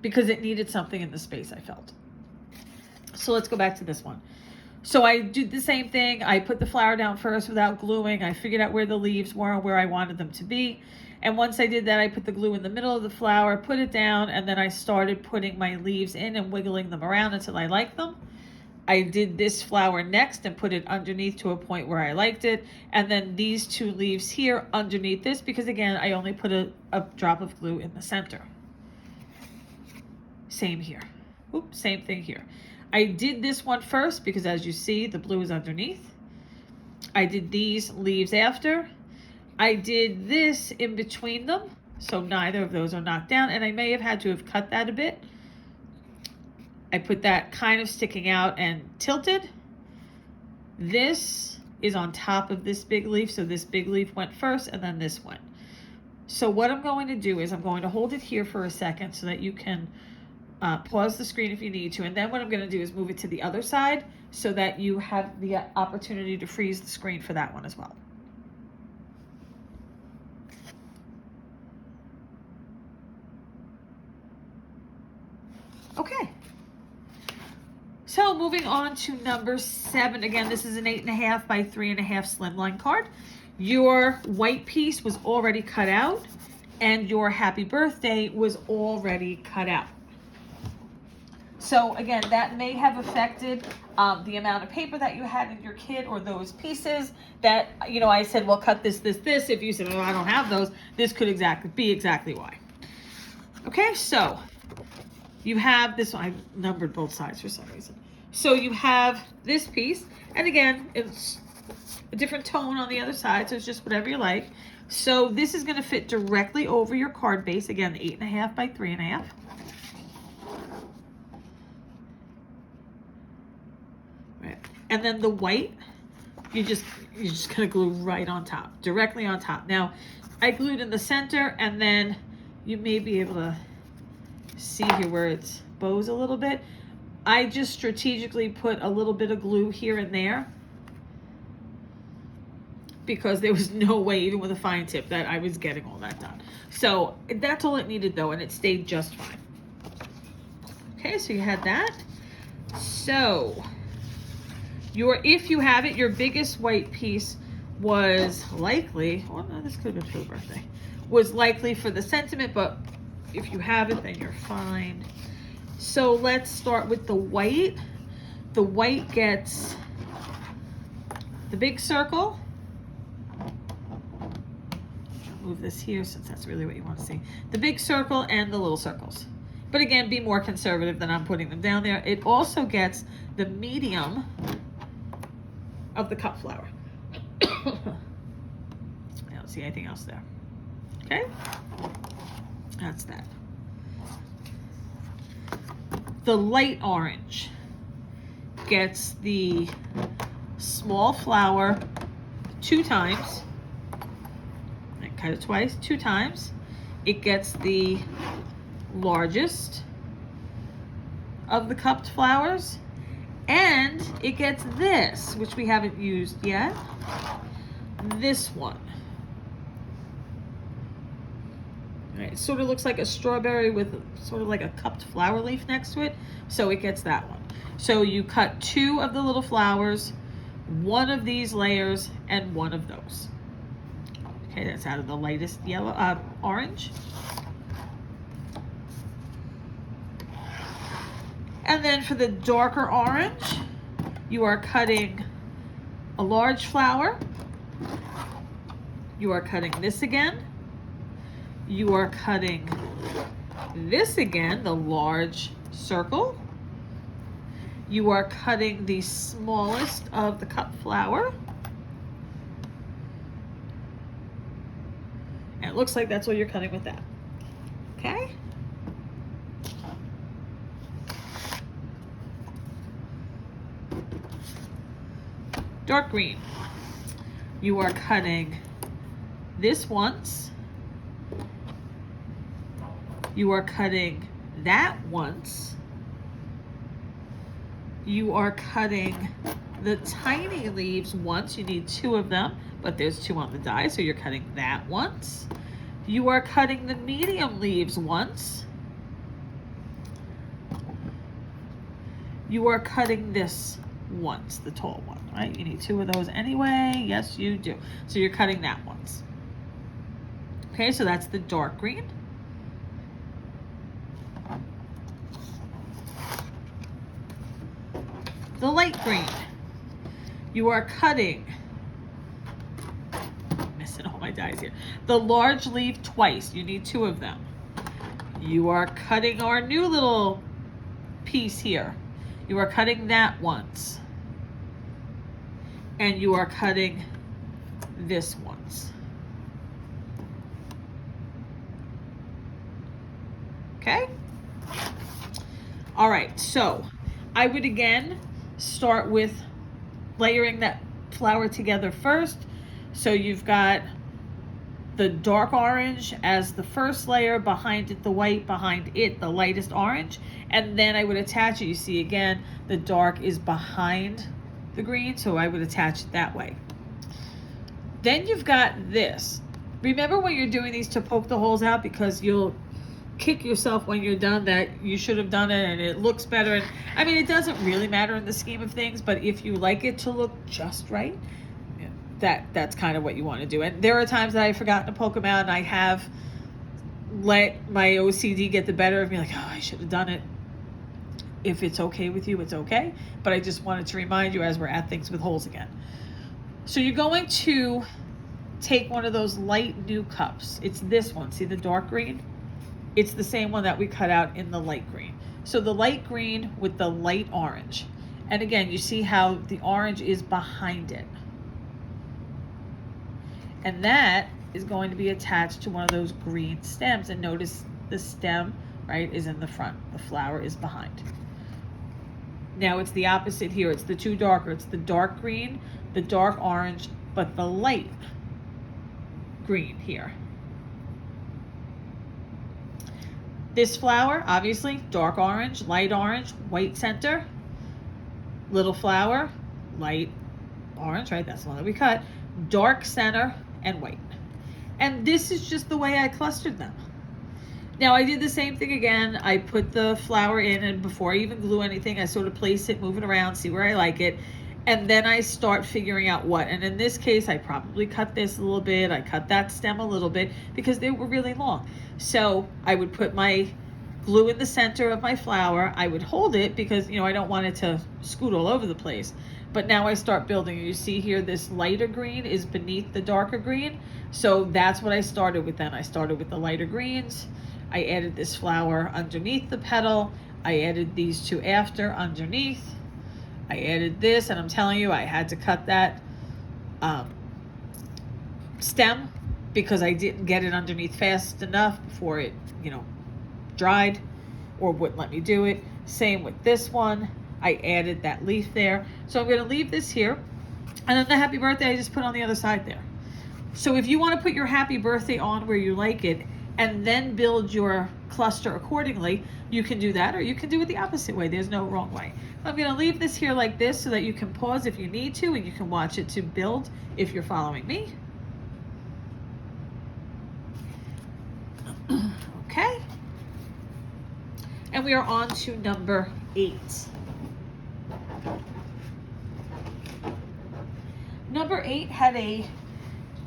Because it needed something in the space, I felt. So let's go back to this one. So I did the same thing. I put the flower down first without gluing. I figured out where the leaves were and where I wanted them to be. And once I did that, I put the glue in the middle of the flower, put it down, and then I started putting my leaves in and wiggling them around until I liked them. I did this flower next and put it underneath to a point where I liked it. And then these 2 leaves here underneath this, because again, I only put a drop of glue in the center. Same here. Oops, same thing here. I did this one first because as you see, the blue is underneath. I did these leaves after. I did this in between them, so neither of those are knocked down, and I may have had to have cut that a bit. I put that kind of sticking out and tilted. This is on top of this big leaf, so this big leaf went first and then this went. So what I'm going to do is I'm going to hold it here for a second so that you can pause the screen if you need to, and then what I'm going to do is move it to the other side so that you have the opportunity to freeze the screen for that one as well. Okay, so moving on to number 7. Again, this is an 8.5 by 3.5 slimline card. Your white piece was already cut out and your happy birthday was already cut out. So again, that may have affected the amount of paper that you had in your kit or those pieces that, you know, I said, well, cut this, this, this. If you said, oh, I don't have those, this could be exactly why. Okay, so you have this one. I numbered both sides for some reason. So you have this piece, and again, it's a different tone on the other side, so it's just whatever you like. So this is going to fit directly over your card base. Again, 8.5 by 3.5. Right. And then the white, you're just gonna glue right on top, directly on top. Now, I glued in the center, and then you may be able to see here where it's bows a little bit. I just strategically put a little bit of glue here and there because there was no way, even with a fine tip, that I was getting all that done. So that's all it needed though, and it stayed just fine. Okay, so you had that. So if you have it, your biggest white piece was likely, well, no, this could have been for the birthday, was likely for the sentiment, but if you have it, then you're fine. So let's start with the white. The white gets the big circle. Move this here since that's really what you want to see. The big circle and the little circles. But again, be more conservative than I'm putting them down there. It also gets the medium of the cup flower. I don't see anything else there. Okay? That's that. The light orange gets the small flower 2 times. I cut it twice, 2 times. It gets the largest of the cupped flowers, and it gets this, which we haven't used yet. This one. All right, it sort of looks like a strawberry with sort of like a cupped flower leaf next to it, so it gets that one. So you cut 2 of the little flowers, 1 of these layers, and 1 of those. Okay, that's out of the lightest yellow, orange. And then for the darker orange, you are cutting a large flower. You are cutting this again. You are cutting this again, the large circle. You are cutting the smallest of the cup flower. And it looks like that's what you're cutting with that. Okay? Dark green. You are cutting this once. You are cutting that once. You are cutting the tiny leaves once. You need 2 of them, but there's 2 on the die, so you're cutting that once. You are cutting the medium leaves once. You are cutting this once, the tall one, right? You need 2 of those anyway. Yes, you do. So you're cutting that once. Okay, so that's the dark green. The light green. You are cutting, missing all my dies here, the large leaf twice. You need 2 of them. You are cutting our new little piece here. You are cutting that once. And you are cutting this once. Okay? All right, so I would again start with layering that flower together first. So you've got the dark orange as the first layer, behind it the white, behind it the lightest orange, and then I would attach it. You see again, the dark is behind the green, so I would attach it that way. Then you've got this. Remember when you're doing these to poke the holes out, because you'll kick yourself when you're done that you should have done it and it looks better. And I mean, it doesn't really matter in the scheme of things, but if you like it to look just right, that's kind of what you want to do. And there are times that I've forgotten to poke them out, and I have let my OCD get the better of me, like, oh, I should have done it. If it's okay with you, it's okay. But I just wanted to remind you as we're at things with holes again. So you're going to take one of those light new cups. It's this one. See the dark green? It's the same one that we cut out in the light green. So the light green with the light orange. And again, you see how the orange is behind it. And that is going to be attached to one of those green stems. And notice the stem, right, is in the front. The flower is behind. Now it's the opposite here. It's the two darker. It's the dark green, the dark orange, but the light green here. This flower, obviously, dark orange, white center, little flower, light orange, right? That's the one that we cut. Dark center and white. And this is just the way I clustered them. Now I did the same thing again. I put the flower in, and before I even glue anything, I sort of place it, move it around, see where I like it. And then I start figuring out what. And in this case, I probably cut this a little bit. I cut that stem a little bit because they were really long. So I would put my glue in the center of my flower. I would hold it because, I don't want it to scoot all over the place. But now I start building. You see here, this lighter green is beneath the darker green. So that's what I started with then. I started with the lighter greens. I added this flower underneath the petal. I added these two after underneath. I added this, and I'm telling you, I had to cut that stem because I didn't get it underneath fast enough before it, dried or wouldn't let me do it. Same with this one. I added that leaf there. So I'm going to leave this here. And then the happy birthday I just put on the other side there. So if you want to put your happy birthday on where you like it and then build your cluster accordingly, you can do that, or you can do it the opposite way. There's no wrong way. I'm going to leave this here like this so that you can pause if you need to, and you can watch it to build if you're following me. Okay. And we are on to number 8. Number 8 had a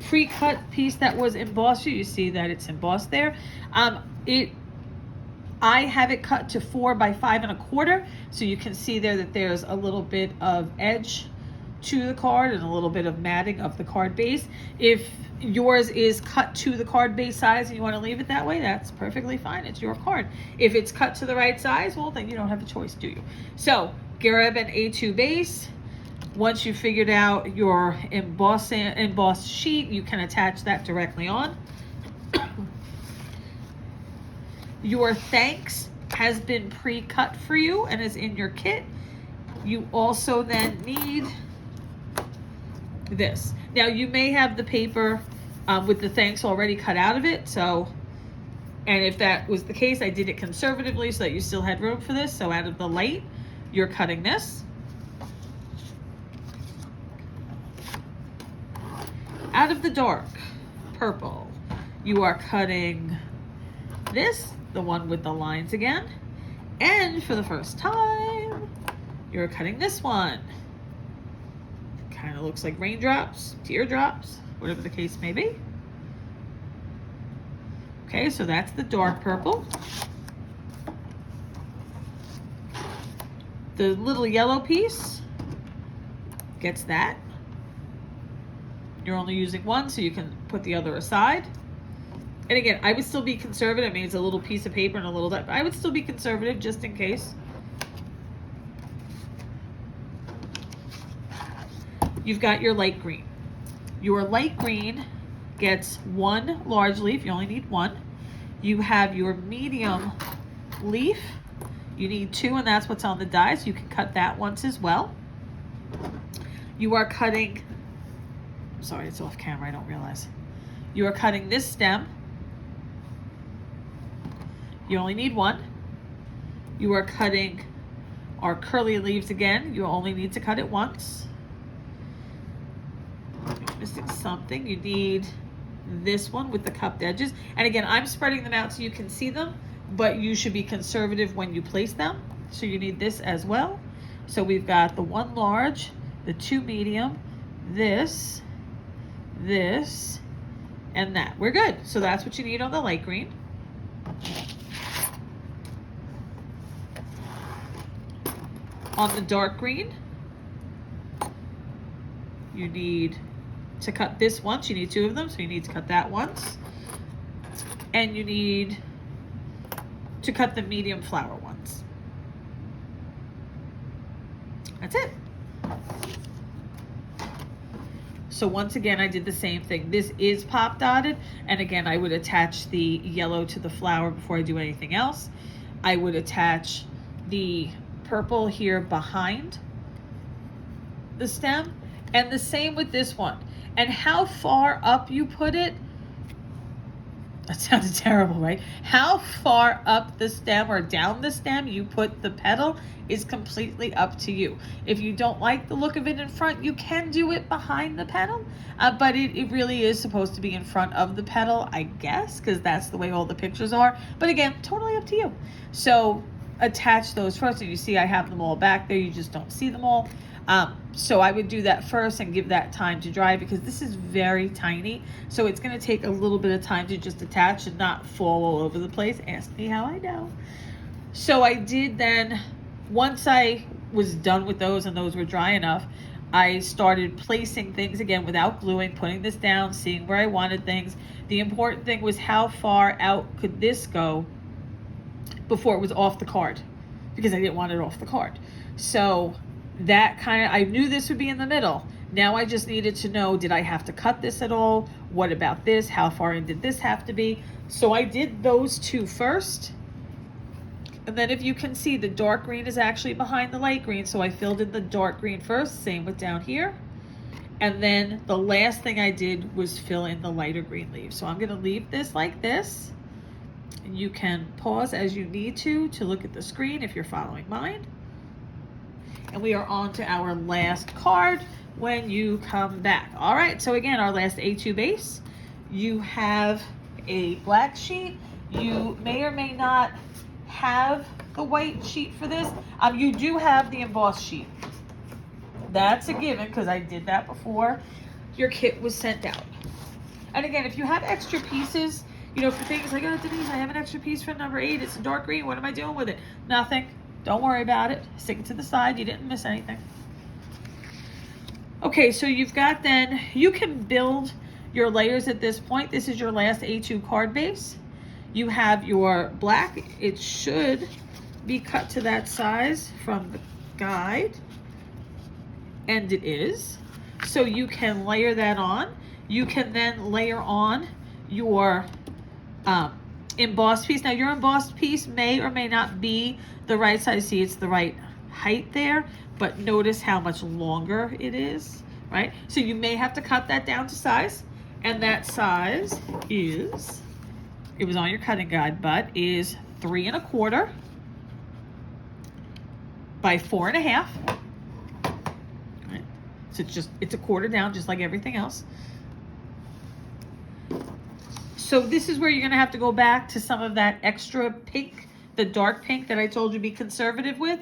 pre-cut piece that was embossed. You see that it's embossed there. I have it cut to 4 by 5 1/4, so you can see there that there's a little bit of edge to the card and a little bit of matting of the card base. If yours is cut to the card base size and you want to leave it that way, that's perfectly fine. It's your card. If it's cut to the right size, well, then you don't have a choice, do you? So grab an A2 base. Once you've figured out your embossed sheet, you can attach that directly on. Your thanks has been pre-cut for you and is in your kit. You also then need this. Now you may have the paper with the thanks already cut out of it. So, and if that was the case, I did it conservatively so that you still had room for this. So out of the light, you're cutting this. Out of the dark, purple, you are cutting this, the one with the lines again. And for the first time, you're cutting this one. Kind of looks like raindrops, teardrops, whatever the case may be. Okay, so that's the dark purple. The little yellow piece gets that. You're only using one, so you can put the other aside. And again, I would still be conservative. I mean, it's a little piece of paper and a little, but I would still be conservative just in case. You've got your light green. Your light green gets one large leaf. You only need one. You have your medium leaf. You need 2, and that's what's on the die, so you can cut that once as well. You are cutting, sorry, it's off camera, I don't realize. You are cutting this stem. You only need 1. You are cutting our curly leaves again. You only need to cut it once. You're missing something. You need this one with the cupped edges. And again, I'm spreading them out so you can see them, but you should be conservative when you place them. So you need this as well. So we've got the 1 large, the 2 medium, this, and that. We're good. So that's what you need on the light green. On the dark green, you need to cut this once. You need 2 of them, so you need to cut that once. And you need to cut the medium flower once. That's it. So once again, I did the same thing. This is pop dotted, and again, I would attach the yellow to the flower before I do anything else. I would attach the purple here behind the stem, and the same with this one. And how far up you put it, that sounded terrible, right? How far up the stem or down the stem you put the petal is completely up to you. If you don't like the look of it in front, you can do it behind the petal, but it really is supposed to be in front of the petal, I guess, because that's the way all the pictures are. But again, totally up to you. So attach those first, and you see I have them all back there, you just don't see them all. So I would do that first and give that time to dry, because this is very tiny, so it's going to take a little bit of time to just attach and not fall all over the place. Ask me how I know. So I did then, once I was done with those and those were dry enough, I started placing things again without gluing, putting this down, seeing where I wanted things. The important thing was how far out could this go before it was off the card, because I didn't want it off the card. So that kind of, I knew this would be in the middle. Now I just needed to know, did I have to cut this at all? What about this? How far in did this have to be? So I did those two first. And then if you can see, the dark green is actually behind the light green. So I filled in the dark green first, same with down here. And then the last thing I did was fill in the lighter green leaves. So I'm gonna leave this like this. And you can pause as you need to look at the screen if you're following mine. And we are on to our last card when you come back. All right, so again, our last A2 base. You have a black sheet. You may or may not have the white sheet for this. You do have the embossed sheet. That's a given, because I did that before your kit was sent out. And again, if you have extra pieces, you know, for things like, oh, Denise, I have an extra piece for number 8. It's a dark green. What am I doing with it? Nothing. Don't worry about it. Stick it to the side. You didn't miss anything. Okay, so you've got then, you can build your layers at this point. This is your last A2 card base. You have your black. It should be cut to that size from the guide. And it is. So you can layer that on. You can then layer on your embossed piece. Now your embossed piece may or may not be the right size. See, it's the right height there, but notice how much longer it is, right? So you may have to cut that down to size, and that size is, it was on your cutting guide, but is 3 1/4 by 4 1/2. Right? So it's a quarter down, just like everything else. So this is where you're gonna have to go back to some of that extra pink, the dark pink that I told you be conservative with,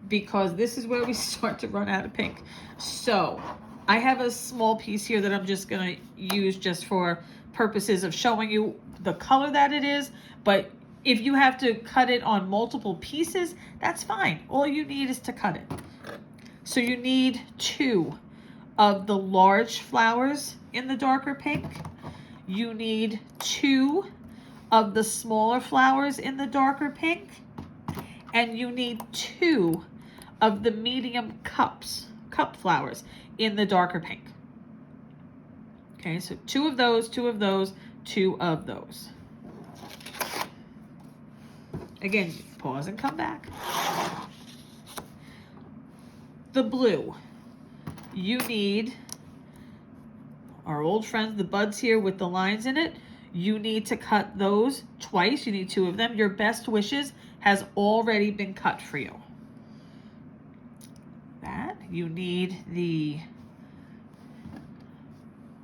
because this is where we start to run out of pink. So I have a small piece here that I'm just gonna use just for purposes of showing you the color that it is, but if you have to cut it on multiple pieces, that's fine. All you need is to cut it. So you need 2 of the large flowers in the darker pink. You need 2 of the smaller flowers in the darker pink, and you need 2 of the medium cup flowers in the darker pink. Okay, so 2 of those, 2 of those, 2 of those. Again, pause and come back. The blue, you need our old friends, the buds here with the lines in it. You need to cut those twice. You need 2 of them. Your best wishes has already been cut for you. That, you need the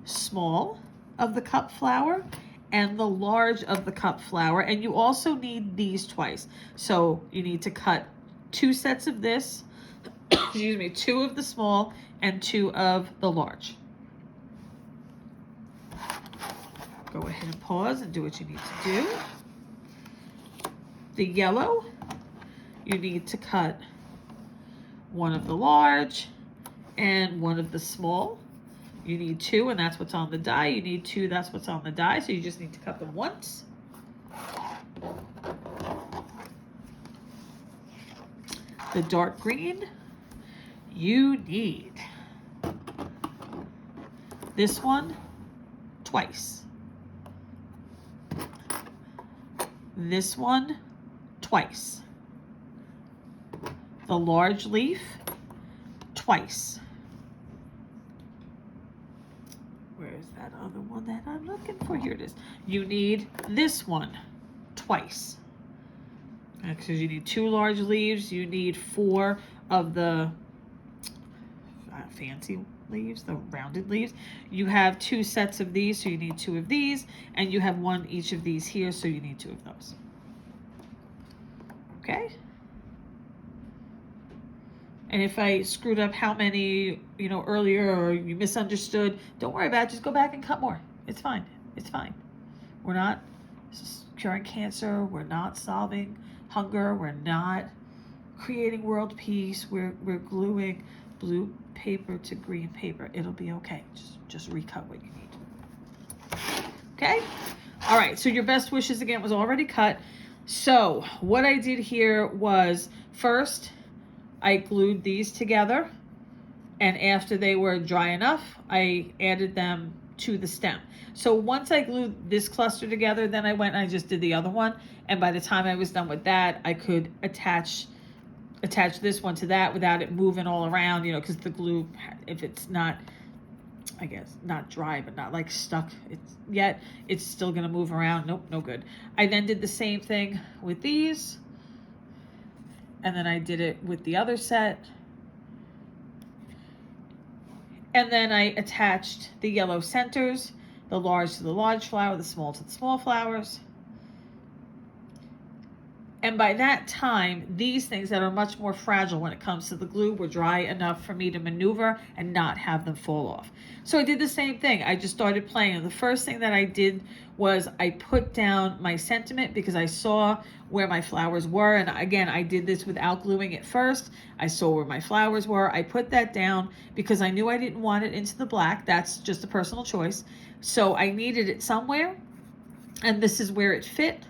small of the cup flower and the large of the cup flower, and you also need these twice. So you need to cut 2 sets of this, excuse me, 2 of the small and 2 of the large. Go ahead and pause and do what you need to do. The yellow, you need to cut 1 of the large and 1 of the small. You need 2, and that's what's on the die. You need 2, that's what's on the die. So you just need to cut them once. The dark green, you need This one, twice. This one, twice. The large leaf, twice. Where's that other one that I'm looking for? Here it is. You need this one twice. Because you need 2 large leaves. You need 4 of the fancy leaves, the rounded leaves. You have 2 sets of these, so you need 2 of these. And you have 1 each of these here, so you need 2 of those. Okay? And if I screwed up how many, earlier, or you misunderstood, don't worry about it. Just go back and cut more. It's fine. It's fine. We're not curing cancer. We're not solving hunger. We're not creating world peace. We're gluing blue paper to green paper. It'll be okay. Just recut what you need. Okay? All right. So your best wishes, again, was already cut. So what I did here was, first, I glued these together, and after they were dry enough, I added them to the stem. So once I glued this cluster together, then I went and I just did the other one, and by the time I was done with that, I could attach this one to that without it moving all around, because the glue, if it's not, I guess, not dry, but not like stuck yet, it's still gonna move around. Nope, no good. I then did the same thing with these. And then I did it with the other set. And then I attached the yellow centers, the large to the large flower, the small to the small flowers. And by that time, these things that are much more fragile when it comes to the glue were dry enough for me to maneuver and not have them fall off. So I did the same thing. I just started playing. And the first thing that I did was I put down my sentiment because I saw where my flowers were. And again, I did this without gluing it first. I saw where my flowers were. I put that down because I knew I didn't want it into the black. That's just a personal choice. So I needed it somewhere. And this is where it fit.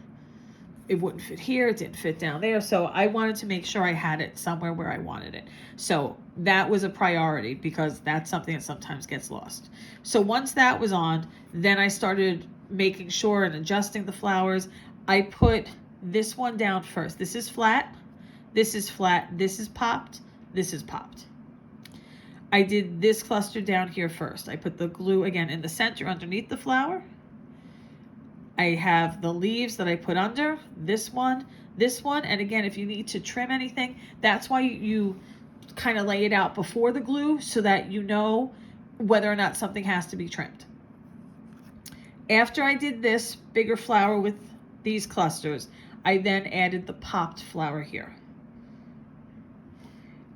It wouldn't fit here, it didn't fit down there. So I wanted to make sure I had it somewhere where I wanted it. So that was a priority because that's something that sometimes gets lost. So once that was on, then I started making sure and adjusting the flowers. I put this one down first. This is flat, this is flat, this is popped, this is popped. I did this cluster down here first. I put the glue again in the center underneath the flower. I have the leaves that I put under, this one, and again, if you need to trim anything, that's why you kind of lay it out before the glue so that you know whether or not something has to be trimmed. After I did this bigger flower with these clusters, I then added the popped flower here.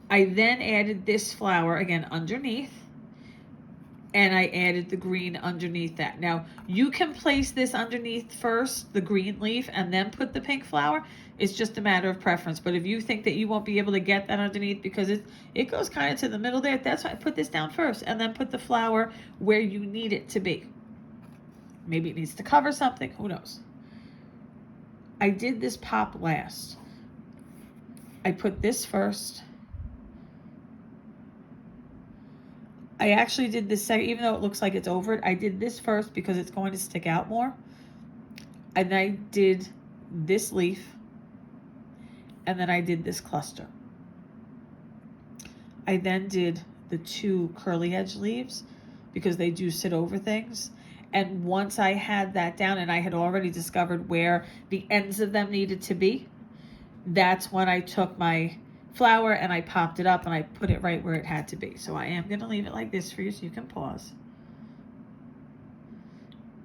I then added this flower again underneath, and I added the green underneath that. Now, you can place this underneath first, the green leaf, and then put the pink flower. It's just a matter of preference. But if you think that you won't be able to get that underneath because it goes kind of to the middle there, that's why I put this down first, and then put the flower where you need it to be. Maybe it needs to cover something, who knows? I did this pop last. I put this first. I actually did this second, even though it looks like it's over it, I did this first because it's going to stick out more. And then I did this leaf, and then I did this cluster. I then did the 2 curly edge leaves because they do sit over things. And once I had that down and I had already discovered where the ends of them needed to be, that's when I took my flower and I popped it up and I put it right where it had to be. So I am going to leave it like this for you so you can pause.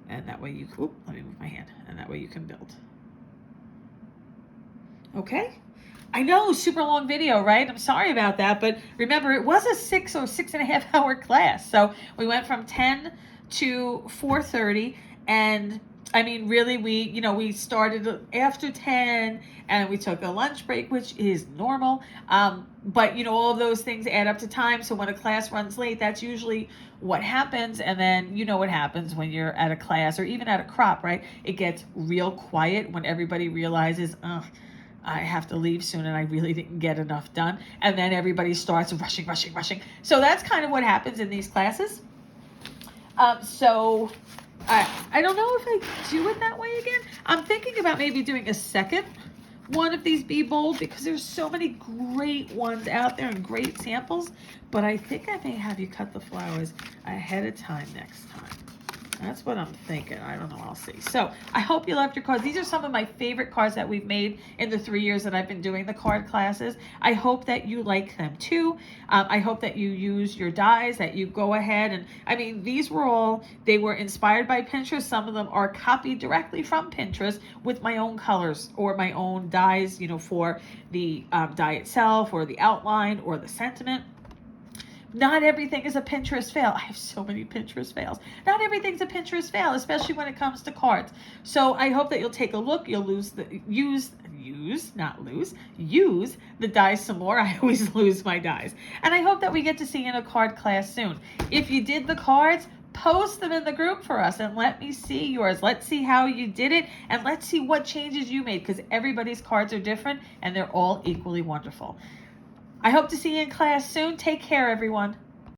And that way you, let me move my hand, and that way you can build. Okay? I know, super long video, right? I'm sorry about that, but remember, it was a 6 or 6.5 hour class. So we went from 10 to 4:30, and I mean, really, we started after 10 and we took a lunch break, which is normal. But all of those things add up to time. So when a class runs late, that's usually what happens. And then what happens when you're at a class or even at a crop, right? It gets real quiet when everybody realizes, I have to leave soon and I really didn't get enough done. And then everybody starts rushing. So that's kind of what happens in these classes. So I don't know if I do it that way again. I'm thinking about maybe doing a second one of these Be Bold because there's so many great ones out there and great samples, but I think I may have you cut the flowers ahead of time next time. That's what I'm thinking. I don't know. I'll see. So I hope you loved your cards. These are some of my favorite cards that we've made in the 3 years that I've been doing the card classes. I hope that you like them too. I hope that you use your dies, that you go ahead and, I mean, these were all, they were inspired by Pinterest. Some of them are copied directly from Pinterest with my own colors or my own dies, you know, for the die itself or the outline or the sentiment. Not everything is a Pinterest fail. I have so many Pinterest fails. Not everything's a Pinterest fail, especially when it comes to cards. So I hope that you'll take a look. You'll use the dies some more. I always lose my dies. And I hope that we get to see you in a card class soon. If you did the cards, post them in the group for us and let me see yours. Let's see how you did it and let's see what changes you made because everybody's cards are different and they're all equally wonderful. I hope to see you in class soon. Take care, everyone.